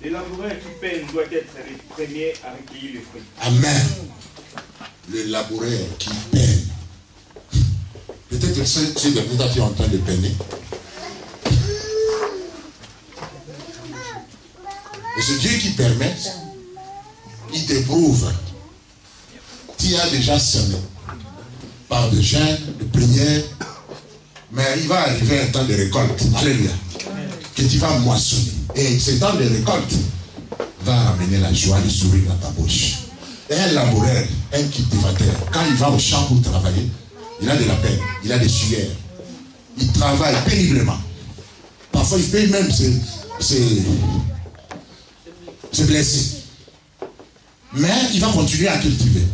Les laboureurs qui peinent doivent être les premiers à recueillir les fruits. Amen. Le laboureur qui peine. Peut-être que c'est des gens qui sont en train de peiner. Et c'est Dieu qui permet, il t'éprouve. Tu as déjà semé par des jeûnes, de prières, mais il va arriver un temps de récolte. Alléluia. Que tu vas moissonner. Et ce temps de récolte va amener la joie, le sourire dans ta bouche. Et un laboureur, un cultivateur, quand il va au champ pour travailler, il a de la peine, il a des sueurs. Il travaille péniblement. Parfois, il peut même se blesser. Mais il va continuer à cultiver.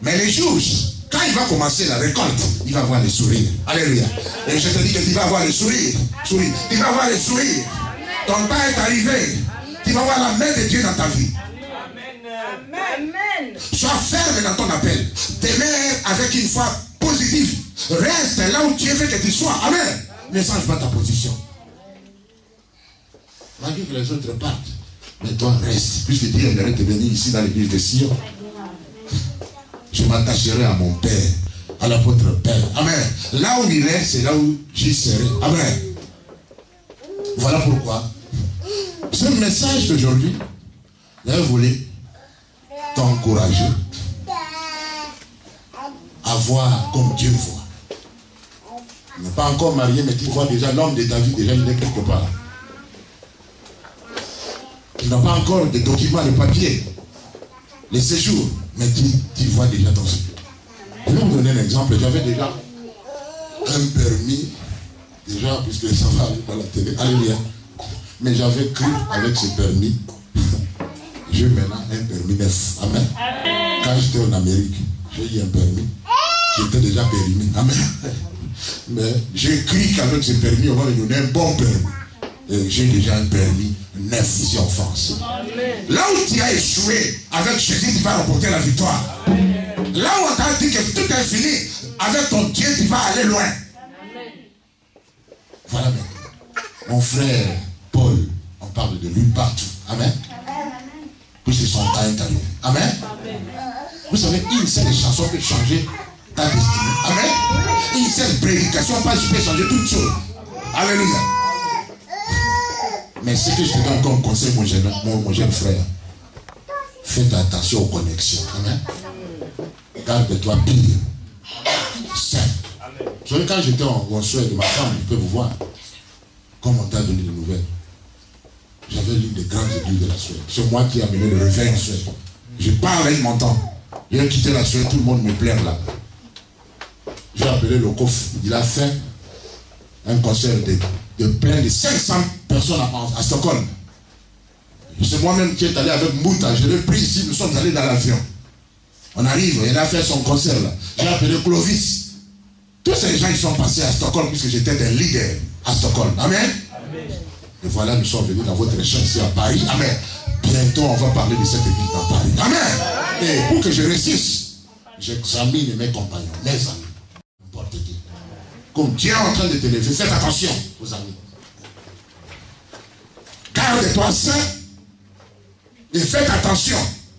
Mais les jours, quand il va commencer la récolte, il va avoir le sourire. Alléluia. Et je te dis que tu vas avoir le sourire. Tu vas avoir le sourire. Ton temps est arrivé. Tu vas avoir la main de Dieu dans ta vie. Amen. Sois ferme dans ton appel. Demeure avec une foi positive. Reste là où Dieu veut que tu sois. Amen. Ne change pas ta position. Malgré que les autres partent. Mais toi reste. Puisque Dieu aimerait te venir ici dans l'église de Sion. Je m'attacherai à mon Père, à l'apôtre Père. Amen. Là où il est, c'est là où j'y serai. Amen. Voilà pourquoi ce message d'aujourd'hui, je voulais t'encourager à voir comme Dieu voit. Tu n'es pas encore marié, mais tu vois déjà l'homme de ta vie, déjà il est quelque part. Tu n'as pas encore de documents, de papier, les séjours, mais tu vois déjà ton séjour. Je vais vous donner un exemple. J'avais déjà un permis, déjà, puisque ça va aller dans la télé. Alléluia. Mais j'avais cru avec ce permis. J'ai maintenant un permis neuf. Amen. Quand j'étais en Amérique, j'ai eu un permis. J'étais déjà périmé. Amen. Mais j'ai cru qu'avec ce permis, on va me donner un bon permis. Et j'ai déjà un permis neuf ici en France. Là où tu as échoué, avec Jésus, tu vas remporter la victoire. Là où on t'a dit que tout est fini, avec ton Dieu, tu vas aller loin. Voilà maintenant. Mon frère Paul, on parle de lui partout. Amen. Puisque son temps est arrivé. Amen. Vous savez, une seule chanson peut changer ta destinée. Amen. Une seule prédication peut changer toutes choses. Alléluia. Mais ce que je te donne comme conseil, mon jeune frère, faites attention aux connexions. Amen. Garde-toi pire. Saint. Vous savez, quand j'étais en Suède, ma femme, je peux vous voir, comme on t'a donné des nouvelles, j'avais l'une des grandes églises de la Suède. C'est moi qui ai amené le réveil en Suède. Je parle, il m'entend. J'ai quitté la Suède, tout le monde me plaint là. J'ai appelé le coffre. Il a fait un concert de plein de 500 personnes à Stockholm. C'est moi-même qui est allé avec Mouta. Je l'ai pris ici, nous sommes allés dans l'avion. On arrive, il a fait son concert là. J'ai appelé Clovis. Tous ces gens, ils sont passés à Stockholm puisque j'étais un leader à Stockholm. Amen. Et voilà, nous sommes venus dans votre champ ici à Paris. Amen. Bientôt, on va parler de cette église dans Paris. Amen. Et pour que je réussisse, j'examine mes compagnons, mes amis. N'importe qui. Comme Dieu est en train de te lever, faites attention aux amis. Garde-toi sain et faites attention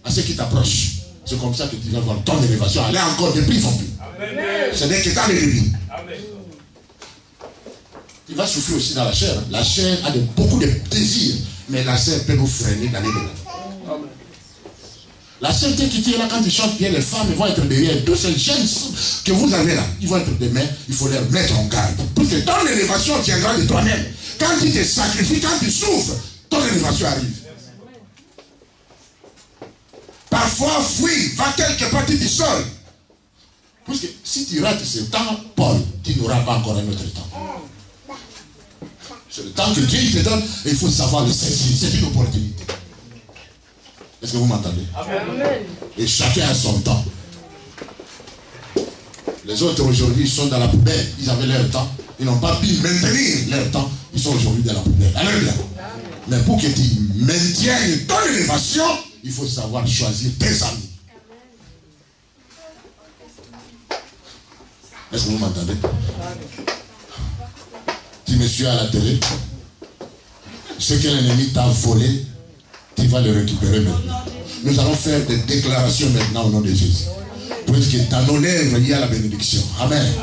à ceux qui t'approchent. C'est comme ça que tu vas voir ton élévation aller encore de plus en plus. Ce n'est que dans les débits. Tu vas souffrir aussi dans la chair. La chair a beaucoup de désirs, mais la chair peut nous freiner d'aller dedans. La seule chose qui est là quand ils chantent bien, les femmes vont être derrière. Tous ces jeunes que vous avez là, ils vont être demain, il faut les mettre en garde. Parce que ton élévation tiendra de toi-même. Quand tu te sacrifies, quand tu souffres, ton élévation arrive. Parfois, fuis, va quelque part, tu te seul. Parce que si tu rates ce temps, Paul, tu n'auras pas encore un autre temps. C'est le temps que Dieu te donne et il faut savoir le saisir. C'est une opportunité. Est-ce que vous m'entendez? Amen. Et chacun a son temps. Les autres aujourd'hui sont dans la poubelle. Ils avaient leur temps. Ils n'ont pas pu maintenir leur temps. Ils sont aujourd'hui dans la poubelle. Alléluia. Mais pour que tu maintiennes ton élévation, il faut savoir choisir tes amis. Est-ce que vous m'entendez? Tu me suis à la télé. Ce que l'ennemi t'a volé, tu vas le récupérer maintenant. Nous allons faire des déclarations maintenant au nom de Jésus. Puisque dans nos lèvres, il y a la bénédiction. Amen.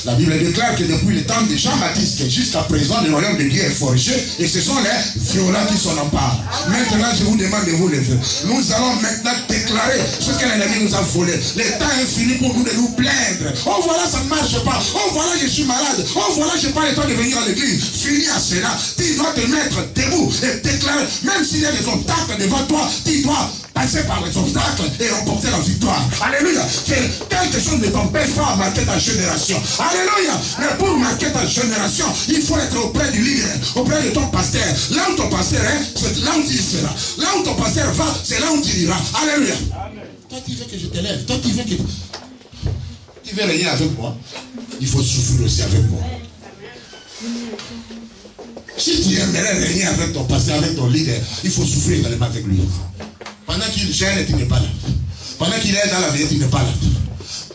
La Bible déclare que depuis le temps de Jean-Baptiste jusqu'à présent, le royaume de Dieu est forgé et ce sont les violents qui s'en emparent. Maintenant, je vous demande de vous lever. Nous allons maintenant déclarer ce que l'ennemi nous a volé. Le temps est fini pour nous de nous plaindre. Oh voilà, ça ne marche pas. Oh voilà, je suis malade. Oh voilà, je n'ai pas le temps de venir à l'église. Fini à cela. Tu dois te mettre debout et déclarer, même s'il y a des obstacles devant toi, tu dois passer par les obstacles et remporter la victoire. Alléluia. Quelque chose ne t'empêche pas à marquer ta génération. Alléluia. Mais pour marquer ta génération, il faut être auprès du leader, auprès de ton pasteur. Là où ton pasteur est, c'est là où tu seras. Là où ton pasteur va, c'est là où tu iras. Alléluia. Amen. Toi, tu veux que je t'élève. Toi, tu veux régner avec moi. Il faut souffrir aussi avec moi. Si tu aimerais régner avec ton pasteur, avec ton leader, il faut souffrir également avec lui. Pendant qu'il gêne, tu n'es pas là. Pendant qu'il est dans la vie, tu n'es pas là.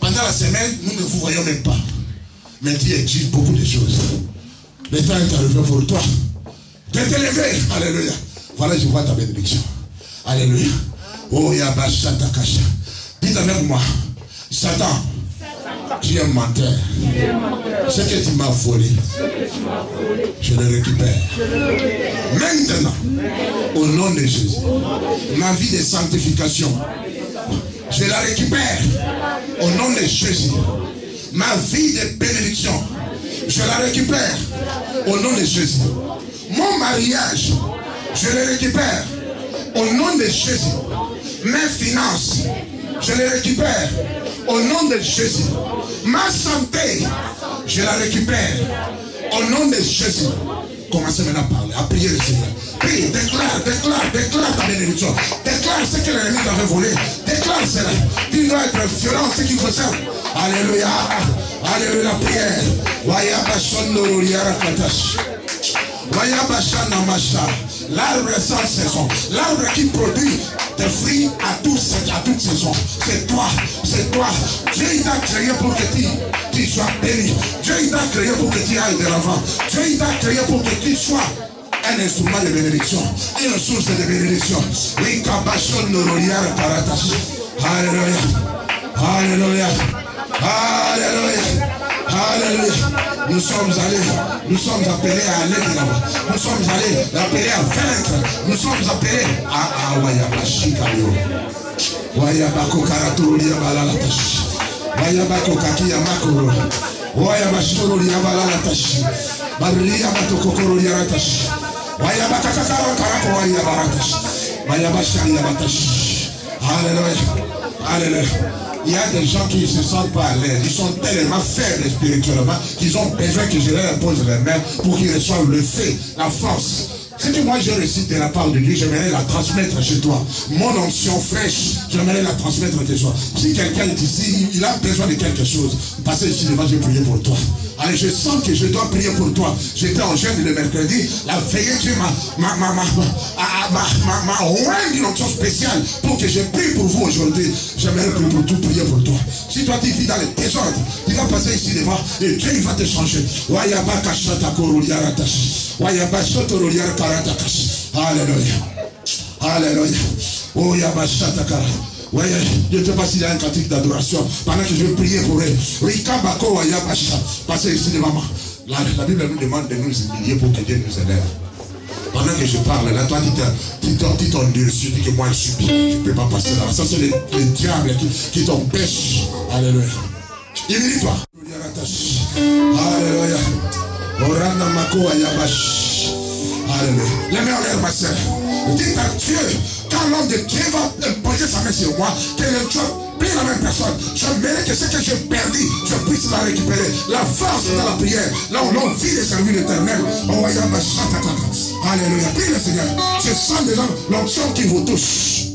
Pendant la semaine, nous ne vous voyons même pas. Mais Dieu exige beaucoup de choses. Le temps est arrivé pour toi de te lever. Alléluia. Voilà, je vois ta bénédiction. Alléluia. Oh, Yabasha Takasha. Dites avec moi, Satan, tu es un menteur. Ce que tu m'as volé, je le récupère. Maintenant, au nom de Jésus, ma vie de sanctification, je la récupère. Au nom de Jésus, ma vie de bénédiction, je la récupère. Au nom de Jésus, mon mariage, je le récupère. Au nom de Jésus, mes finances, je les récupère. Au nom de Jésus, ma santé, je la récupère. Au nom de Jésus. Commencez maintenant à parler, à prier le Seigneur. Prie, déclare ta bénédiction. Déclare ce que l'ennemi t'avait volé. Déclare cela. Tu dois être violent, ce qu'il faut faire. Alléluia. Alléluia, prière. L'arbre sans saison, l'arbre qui produit des fruits à toute saison. C'est toi. Dieu t'a créé pour que tu sois béni. Dieu t'a créé pour que tu ailles de l'avant. Dieu t'a créé pour que tu sois un instrument de bénédiction, une source de bénédiction. Alléluia. Alléluia. Alléluia. Alléluia. Nous sommes appelés à aller de l'avant. Nous sommes appelés à vaincre. Nous sommes appelés à Wayabashikayo. Wayabako Karaturia Balalatash. Wayabako Kakia Makoro. Wayabashoro Yabalalatash. Baria Batokoro Yaratash. Wayabakakara Karako Wayabaratash. Wayabashari Yabatash. Alléluia. Alléluia. Il y a des gens qui ne se sentent pas à l'aise. Ils sont tellement faibles spirituellement qu'ils ont besoin que je leur pose les mains pour qu'ils reçoivent le fait, la force. Ce que moi je récite de la part de Dieu, j'aimerais la transmettre chez toi. Mon onction fraîche, j'aimerais la transmettre chez toi. Si quelqu'un est ici, il a besoin de quelque chose, passez ici devant, je vais prier pour toi. Allez, je sens que je dois prier pour toi. J'étais en jeûne le mercredi, la veillée, Dieu m'a oint d'une onction spéciale pour que je prie pour vous aujourd'hui. J'aimerais prier pour toi. Si toi tu vis dans les désordres, tu vas passer ici devant et Dieu il va te changer. Alléluia. Alléluia. Oh, Yabashatakara. Voyez, je ne sais pas s'il y a un cantique d'adoration. Pendant que je vais prier pour eux. Rikabako Yabasha. Passez ici devant moi. La Bible nous demande de nous humilier pour que Dieu nous élève. Pendant que je parle, là, toi, tu t'endurcis, tu dis que moi, je suis bien. Je ne peux pas passer là. Ça, c'est les diables qui t'empêchent. Alléluia. Humilie-toi. Alléluia. Orana Mako Yabash. Alléluia. La mère, ma soeur. Dites à Dieu, quand l'homme de Dieu va poser sa main sur moi, que le Dieu prie la même personne. Je mérite que ce que j'ai perdu, je puisse la récupérer. La force dans la prière, là où l'on vit de servir l'Éternel. Alléluia. Prie le Seigneur. Je sens déjà l'onction qui vous touche.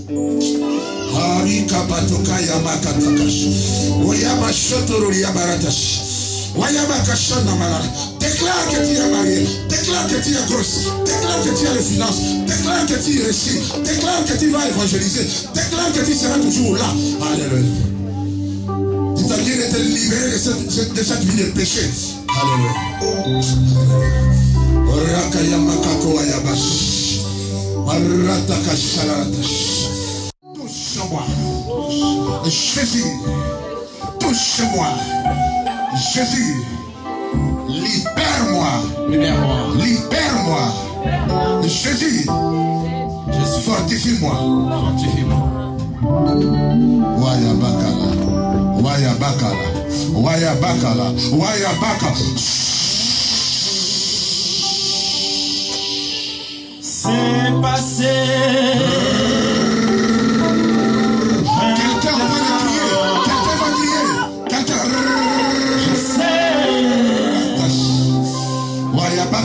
Déclare que tu es marié, déclare que tu es grosse, déclare que tu as les finances, déclare que tu réussis, déclare que tu vas évangéliser, déclare que tu seras toujours là. Alléluia. Tu t'as bien été libéré de cette vie de péché. Alléluia. Touche-moi. Jésus. Touche-moi. Jésus. Libère-moi. Libère-moi. Libère-moi. Jésus. Fortifie-moi. Fortifie-moi. Waya bakala. Waya bakala. Waya bakala. Waya bakala. C'est passé. Quelqu'un va crier. Quelqu'un va crier. Quelqu'un. Je sais. Waya bakala.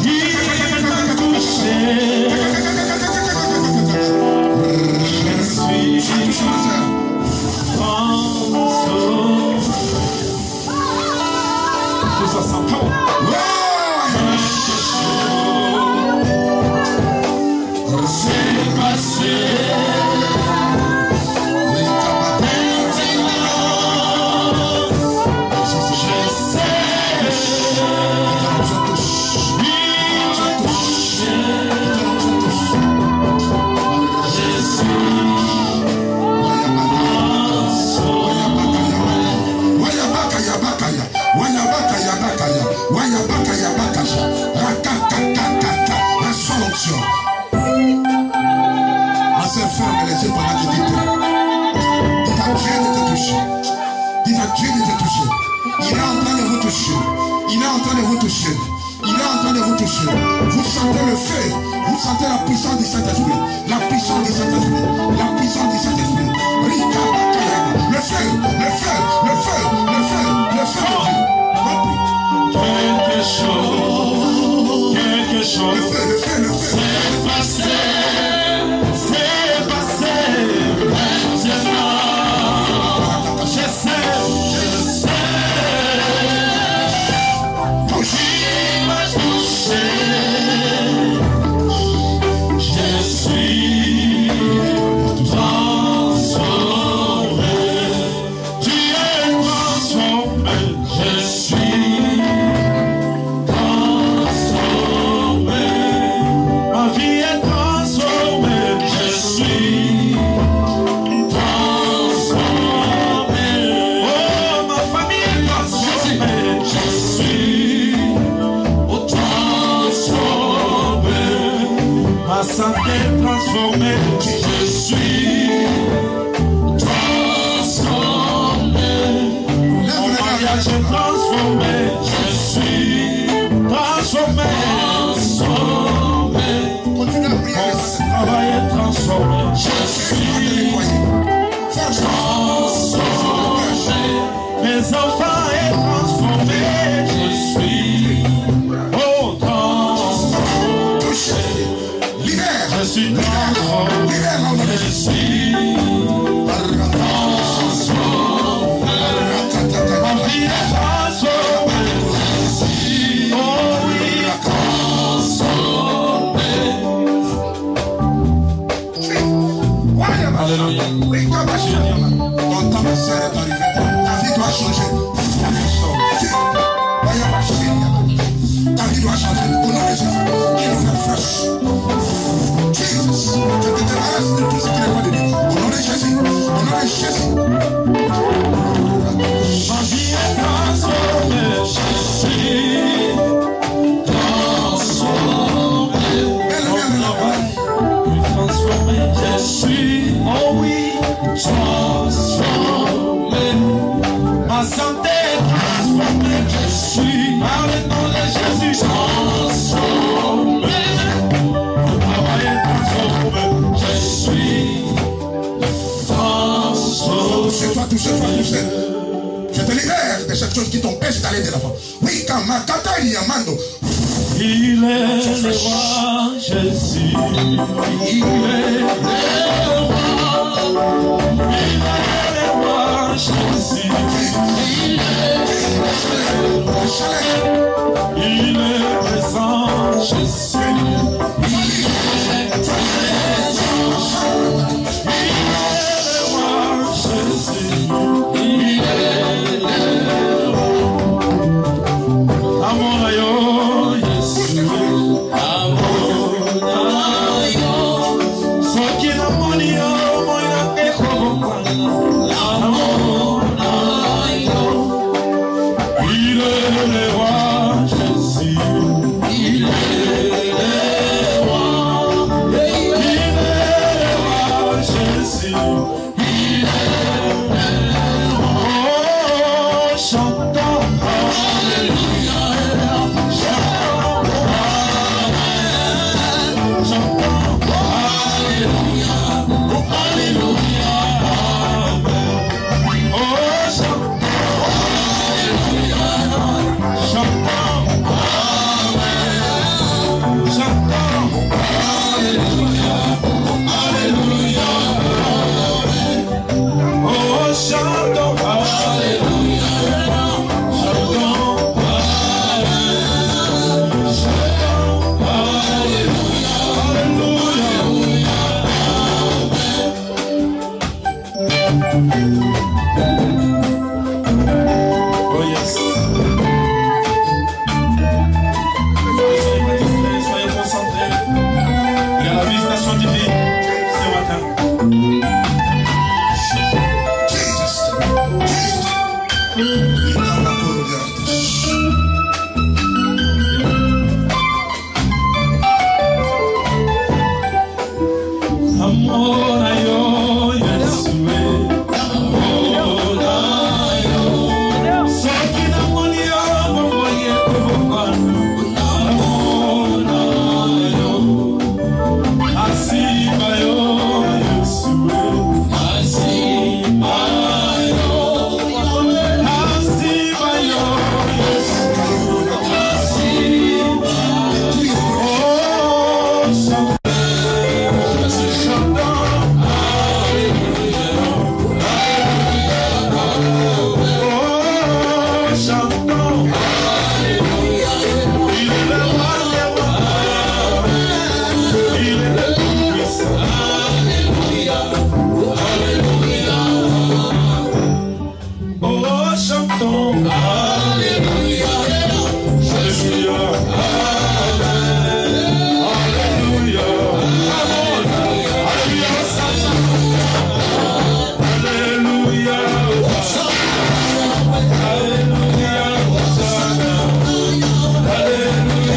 Vous sentez le feu, vous sentez la puissance du Saint-Esprit, la puissance du Saint-Esprit, la puissance du Saint-Esprit. Le feu, le feu, le feu, le feu, le feu de Dieu. Quelque chose, le feu, le feu, le feu. C'est passé, maintenant. Je sais. Je suis transformé. Tu es transformé. Je suis transformé. Ma vie est transformée. Je suis transformé. Oh, ma famille est transformée. Je suis transformé. Ma santé est transformée. Je suis transformé. Mon mariage est transformé. Je suis transformé. Mon travail est transformé. Je suis transformé. Mes enfants sont transformés. Je suis je suis transformé. Je suis transformé. Ma vie est transformée. Oh oui, transformé. Alléluia. Ton temps est arrivé. Ta vie doit changer. Ta vie doit changer. Au nom de Jésus. Une nouvelle fraîche. Jesus, je te débarrasse quelque chose qui t'empêche d'aller de l'avant. Oui, Kamakata Yamando. Il est le roi Jésus. Il est le roi. Il est le roi Jésus. Il est présent Jésus. Il est le roi Jésus. Il est le roi. Amour ayo Jésus. Amour ayo. Soki na moni yo moina ekobomba. Amour ayo. Il est le roi Jésus. Il est le roi. Il est le roi Jésus. Il est le roi. Oh, chantons Alléluia. Chantons Amen. Chantons Alléluia. Alléluia. Amen. Oh, chantons Alléluia. Chantons Amen. Chantons Alléluia. Alléluia. Amen. Oh, chantons Alléluia. Chantons Amen. Chantons Alléluia. Alléluia. Oh yes. Soyez concentrés. Il y a la visitation divine ce matin. Amor ayo Yesue. Amor ayo. Soki na moni yo moye kobokana. Amor ayo. Asiba yo Yesue. Asiba yo. Asiba yo Yesue. Asiba yo. Oh, chantons Alléluia. Oh, chantons Alléluia. Il est le roi des rois. Il est le tout-puissant. Alléluia. Alléluia. Oh, chantons Alléluia. Alléluia. Amen. Alléluia. Alléluia. Alléluia. Alléluia.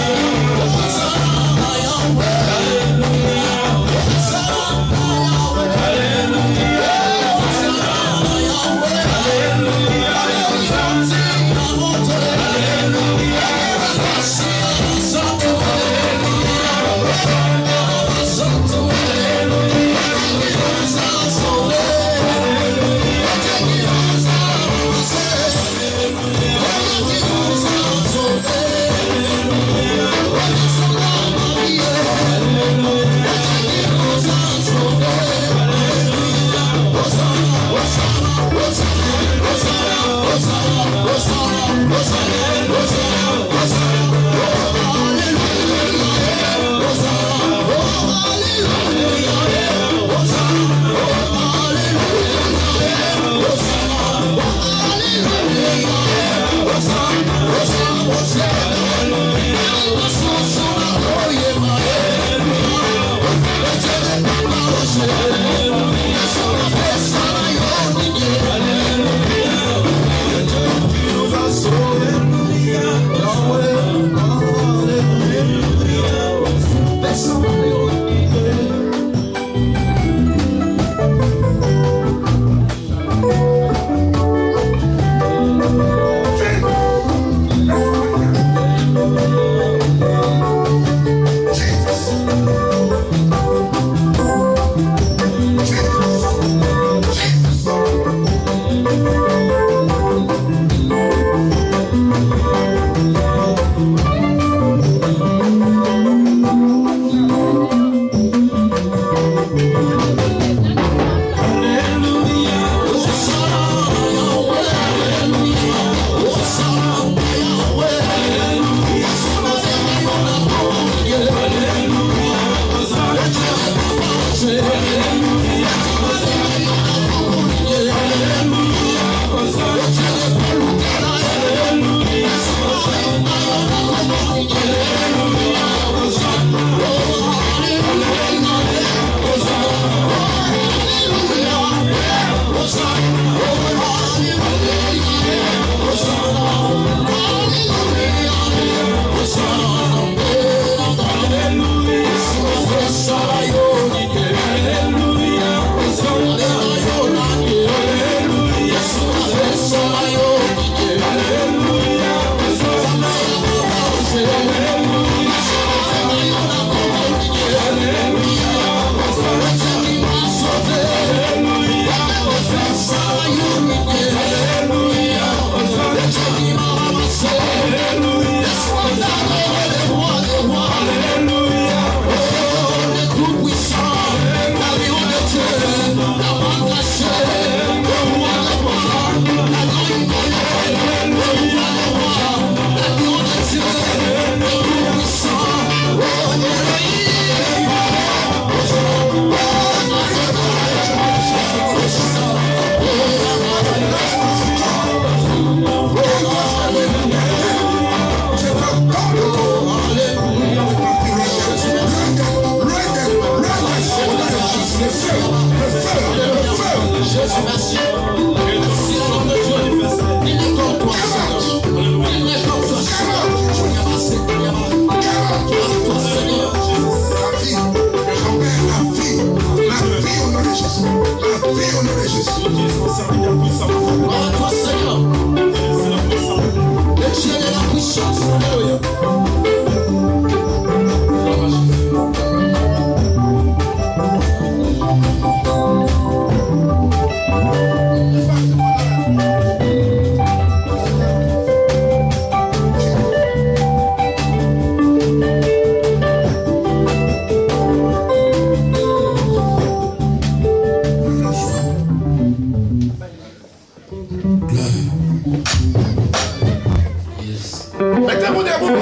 Mettez-vous debout.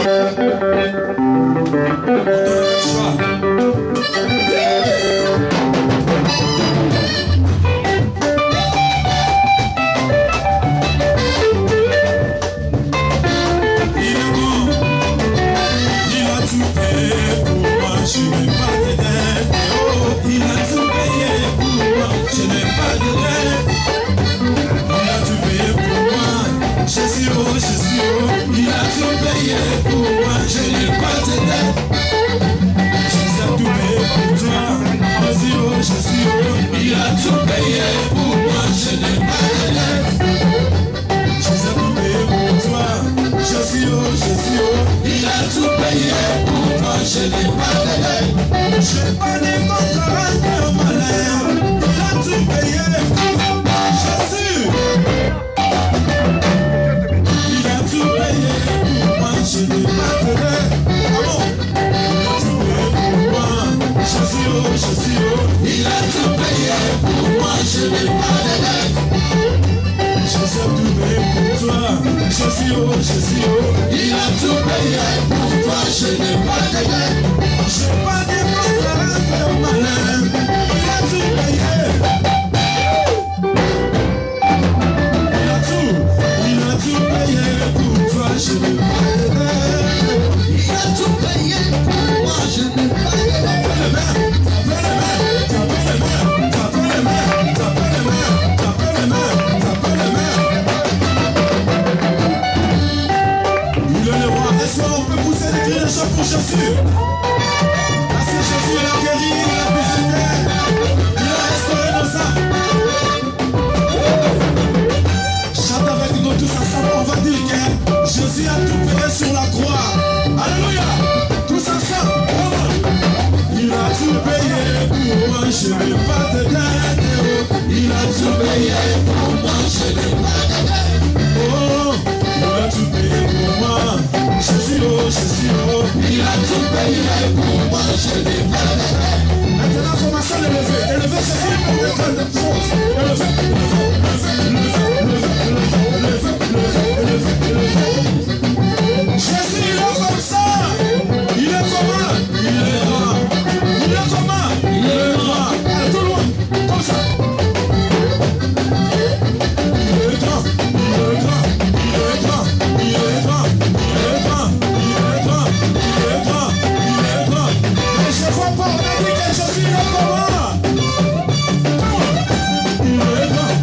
Je n'ai pas de dette, oh, il a tout payé pour moi, je n'ai pas de dette, il a tout payé pour moi, Jésus, oh, il a tout payé pour moi, je n'ai pas de dette, Jésus a tout payé pour toi, Jésus, oh, il a tout payé pour moi, je n'ai pas de dette, Jésus a tout payé pour toi, Jésus, oh, il a tout payé pour toi, je n'ai pas de dette. Je n'ai pas de contre malheur, il a tout payé. Jésus, il a tout payé pour moi, je n'ai pas de dette. Il a tout payé pour moi. Jésus, oh, il a tout payé pour moi, je n'ai pas de dette. Jésus a tout payé pour toi. Jésus, oh, il a tout payé pour toi, je n'ai pas de dette. Je n'ai pas de contre malheur, il a tout payé. Il a tout payé pour toi, je n'ai pas de dette. Il a tout payé pour moi, je n'ai pas de dette. Tapez les mains, tapez les mains, tapez les mains, tapez les mains, tapez les mains, tapez les mains. Il est le roi, est-ce qu'on peut pousser des cris de chant pour Jésus? Parce que Jésus l'a guéri, il a visité, il a restauré nos âmes. Chante avec nous tous ensemble, on va dire que Jésus a tout payé sur la croix. Alléluia, tous ensemble. Il a tout payé pour moi, je n'ai pas de dette. Il a tout payé pour moi, je n'ai pas de dette. Oh, il a tout payé pour moi. Jésus, oh, il a tout payé pour moi, je n'ai pas de dette. Maintenant, commençons à l'élever. Élevez Jésus pour des grandes choses. Jésus, il est comme ça. Il est comment? Il est grand. Il est comment? Il est grand. Allez, tout loin. Comme ça. Il est grand. Il est grand. Il est grand. Il est grand. Il est grand. Il est grand. Il est grand. Il est grand. Mais je vois pas, on a dit que Jésus est comment? Il est grand.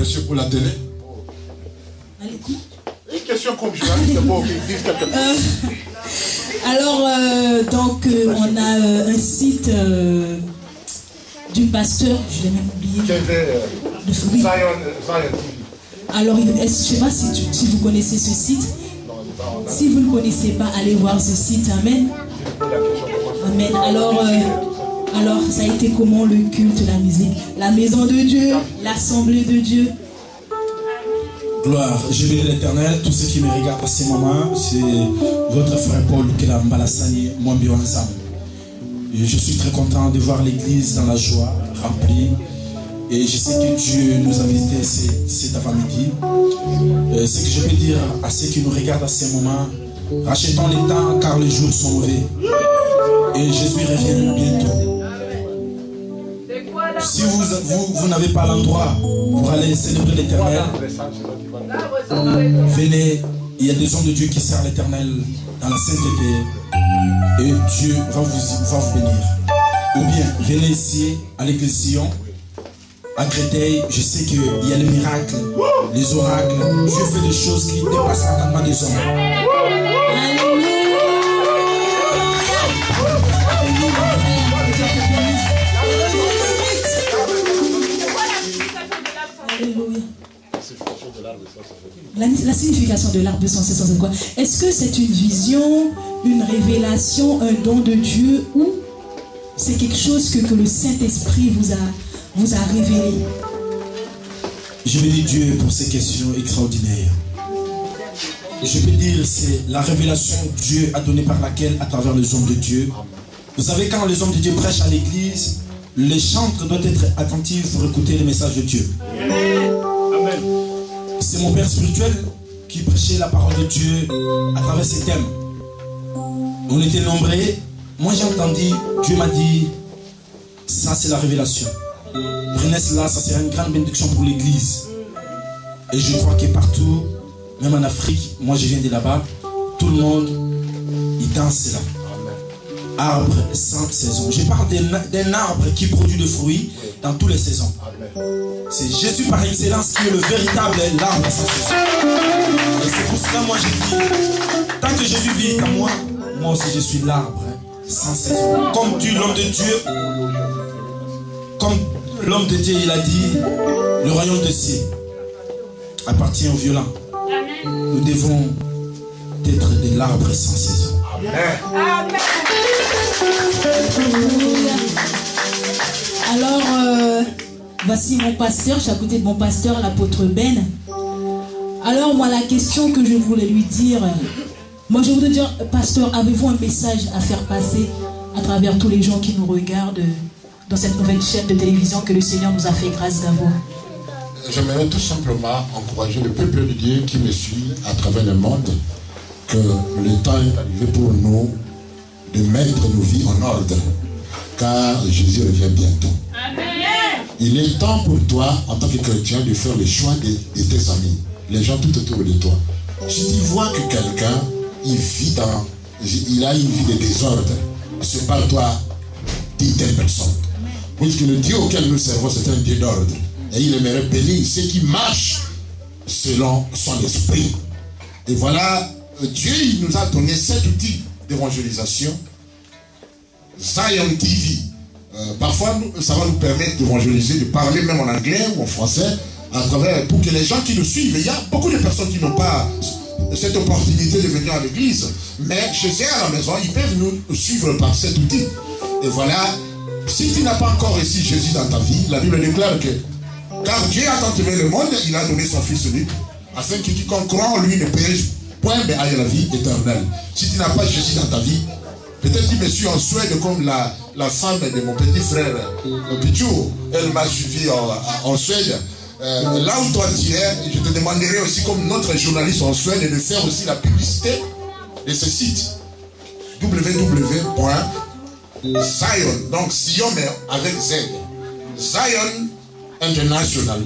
monsieur pour la télé. Allez. Une question comme journaliste, c'est bon, dis quelque chose. Alors, on a un site du pasteur, je l'ai même oublié. Zion TV. Alors, je ne sais pas si vous connaissez ce site. Si vous ne connaissez pas, allez voir ce site. Amen. Amen. Alors, ça a été comment le culte, la musique? La maison de Dieu, l'assemblée de Dieu. Gloire, je bénis l'Éternel. Tous ceux qui me regardent à ces moments, c'est votre frère Paul Kelambalassani Mwambiwanzam. Je suis très content de voir l'église dans la joie, remplie. Et je sais que Dieu nous a visité cet avant-midi. Ce que je peux dire à ceux qui nous regardent à ces moments, rachetons les temps car les jours sont mauvais. Et Jésus revient bientôt. Si vous n'avez pas l'endroit pour aller célébrer l'Éternel, venez, il y a des hommes de Dieu qui servent l'Éternel dans la sainteté et Dieu va vous bénir. Ou bien, venez ici à l'église Sion, à Créteil, je sais qu'il y a les miracles, les oracles. Dieu fait des choses qui dépassent l'entendement des hommes. La signification de l'arbre sans cesse, c'est quoi? Est-ce que c'est une vision, une révélation, un don de Dieu, ou c'est quelque chose que le Saint-Esprit vous a révélé? Je bénis Dieu pour ces questions extraordinaires. Je peux dire c'est la révélation que Dieu a donnée par laquelle, à travers les hommes de Dieu. Vous savez, quand les hommes de Dieu prêchent à l'église, les chantres doivent être attentifs pour écouter le message de Dieu. Amen. C'est mon père spirituel qui prêchait la parole de Dieu à travers ces thèmes. On était nombreux. Moi j'ai entendu, Dieu m'a dit, ça c'est la révélation. Prenez cela, ça sera une grande bénédiction pour l'église. Et je crois que partout, même en Afrique, moi je viens de là-bas, tout le monde, il danse là. Arbre sans saison. Je parle d'un arbre qui produit de fruits dans toutes les saisons. C'est Jésus par excellence qui est le véritable arbre sans saison. Et c'est pour cela moi je dis, tant que Jésus vit en moi, moi aussi je suis l'arbre sans saison. Comme dit l'homme de Dieu, comme l'homme de Dieu il a dit, le royaume de ciel appartient aux violents. Nous devons être de l'arbre sans saison. Amen. Alors, voici mon pasteur, je suis à côté de mon pasteur, l'apôtre Ben. Alors, moi, la question que je voulais lui dire, moi, je voudrais dire, pasteur, avez-vous un message à faire passer à travers tous les gens qui nous regardent dans cette nouvelle chaîne de télévision que le Seigneur nous a fait grâce d'avoir? J'aimerais tout simplement encourager le peuple de Dieu qui me suit à travers le monde que le temps est arrivé pour nous de mettre nos vies en ordre, car Jésus revient bientôt. Amen. Il est temps pour toi, en tant que chrétien, de faire le choix de tes amis, les gens tout autour de toi. Si tu vois que quelqu'un, il a une vie de désordre, sépare-toi de telle personne. Puisque le Dieu auquel nous servons, c'est un Dieu d'ordre. Et il aimerait bénir ceux qui marchent selon son esprit. Et voilà, Dieu il nous a donné cet outil d'évangélisation, Zion TV. Parfois, ça va nous permettre d'évangéliser, de parler même en anglais ou en français, à travers, pour que les gens qui nous suivent, il y a beaucoup de personnes qui n'ont pas cette opportunité de venir à l'église, mais chez eux à la maison, ils peuvent nous suivre par cet outil. Et voilà, si tu n'as pas encore reçu Jésus dans ta vie, la Bible déclare que car Dieu a tant aimé le monde, il a donné son Fils unique, afin que quiconque croit en lui ne périsse point, mais aille la vie éternelle. Si tu n'as pas Jésus dans ta vie, peut-être tu me suis en Suède comme la femme de mon petit frère Pichou, elle m'a suivi en Suède. Là où toi tu es, je te demanderai aussi, comme notre journaliste en Suède, de faire aussi la publicité de ce site www.Zion, donc Sion mais avec Z, Zion International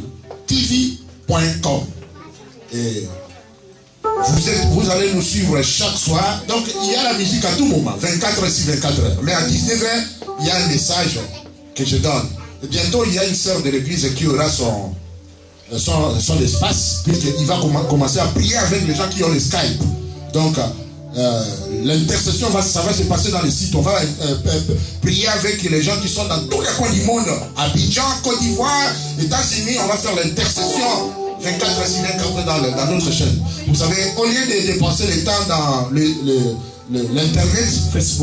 TV.com. Et vous allez nous suivre chaque soir. Donc il y a la musique à tout moment, 24 h sur 24 h. Mais à 19 h, il y a un message que je donne. Et bientôt il y a une sœur de l'église qui aura son espace, puisqu'il va commencer à prier avec les gens qui ont le Skype. Donc, l'intercession, ça va se passer dans les sites. On va prier avec les gens qui sont dans tous les coins du monde. Abidjan, Côte d'Ivoire, États-Unis, on va faire l'intercession 24 sur 24 dans notre chaîne. Vous savez, au lieu de dépenser le temps dans l'internet,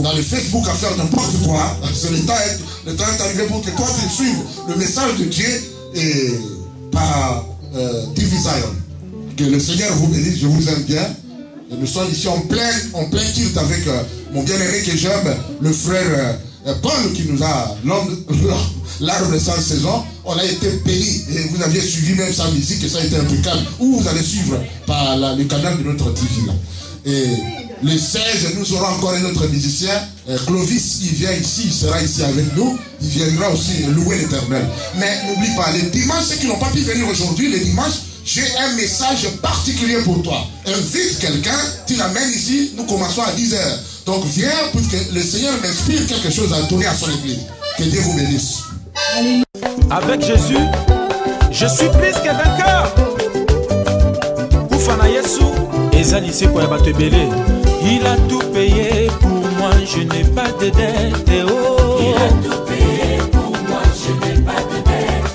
dans le Facebook à faire n'importe quoi, le temps est arrivé pour que toi tu suives le message de Dieu et par TV Zion. Que le Seigneur vous bénisse, je vous aime bien. Et nous sommes ici en plein culte avec mon bien-aimé que j'aime, le frère Paul qui nous a l'arbre de 100 saisons. On a été bénis et vous aviez suivi même sa musique et ça a été impeccable. Ou vous allez suivre par le canal de notre TV là. Et le 16, nous aurons encore un autre musicien, Clovis, il vient ici, il sera ici avec nous, il viendra aussi louer l'Éternel. Mais n'oublie pas, les dimanches, ceux qui n'ont pas pu venir aujourd'hui, les dimanches, j'ai un message particulier pour toi. Invite quelqu'un, tu l'amènes ici, nous commençons à 10h. Donc viens, puisque le Seigneur m'inspire quelque chose à donner à son église. Que Dieu vous bénisse. Avec Jésus, je suis plus que vainqueur. Koufana Yesu, Ezali c'est quoi va te belé. Il a tout payé pour moi, je n'ai pas de dette. Oh. Il a tout payé pour moi, je n'ai pas de dette.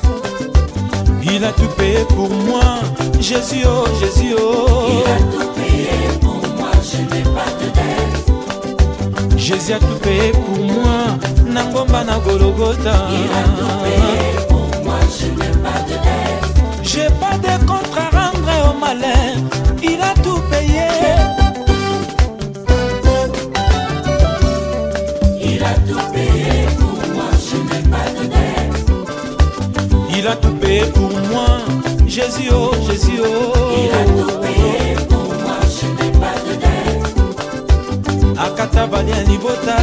Il a tout payé pour moi, Jésus oh, Jésus oh. Il a tout payé pour moi, je n'ai pas de dette. Jésus a tout payé pour moi, Nangomba na Golgotha. Il a tout payé pour moi, je n'ai pas de dette. J'ai pas de compte à rendre au malin, il a tout payé. Il a tout payé pour moi, je n'ai pas de dette. Il a tout payé pour moi, Jésus oh, Jésus oh. Il a tout payé pour moi, je n'ai pas de dette. Akata Balian Libota.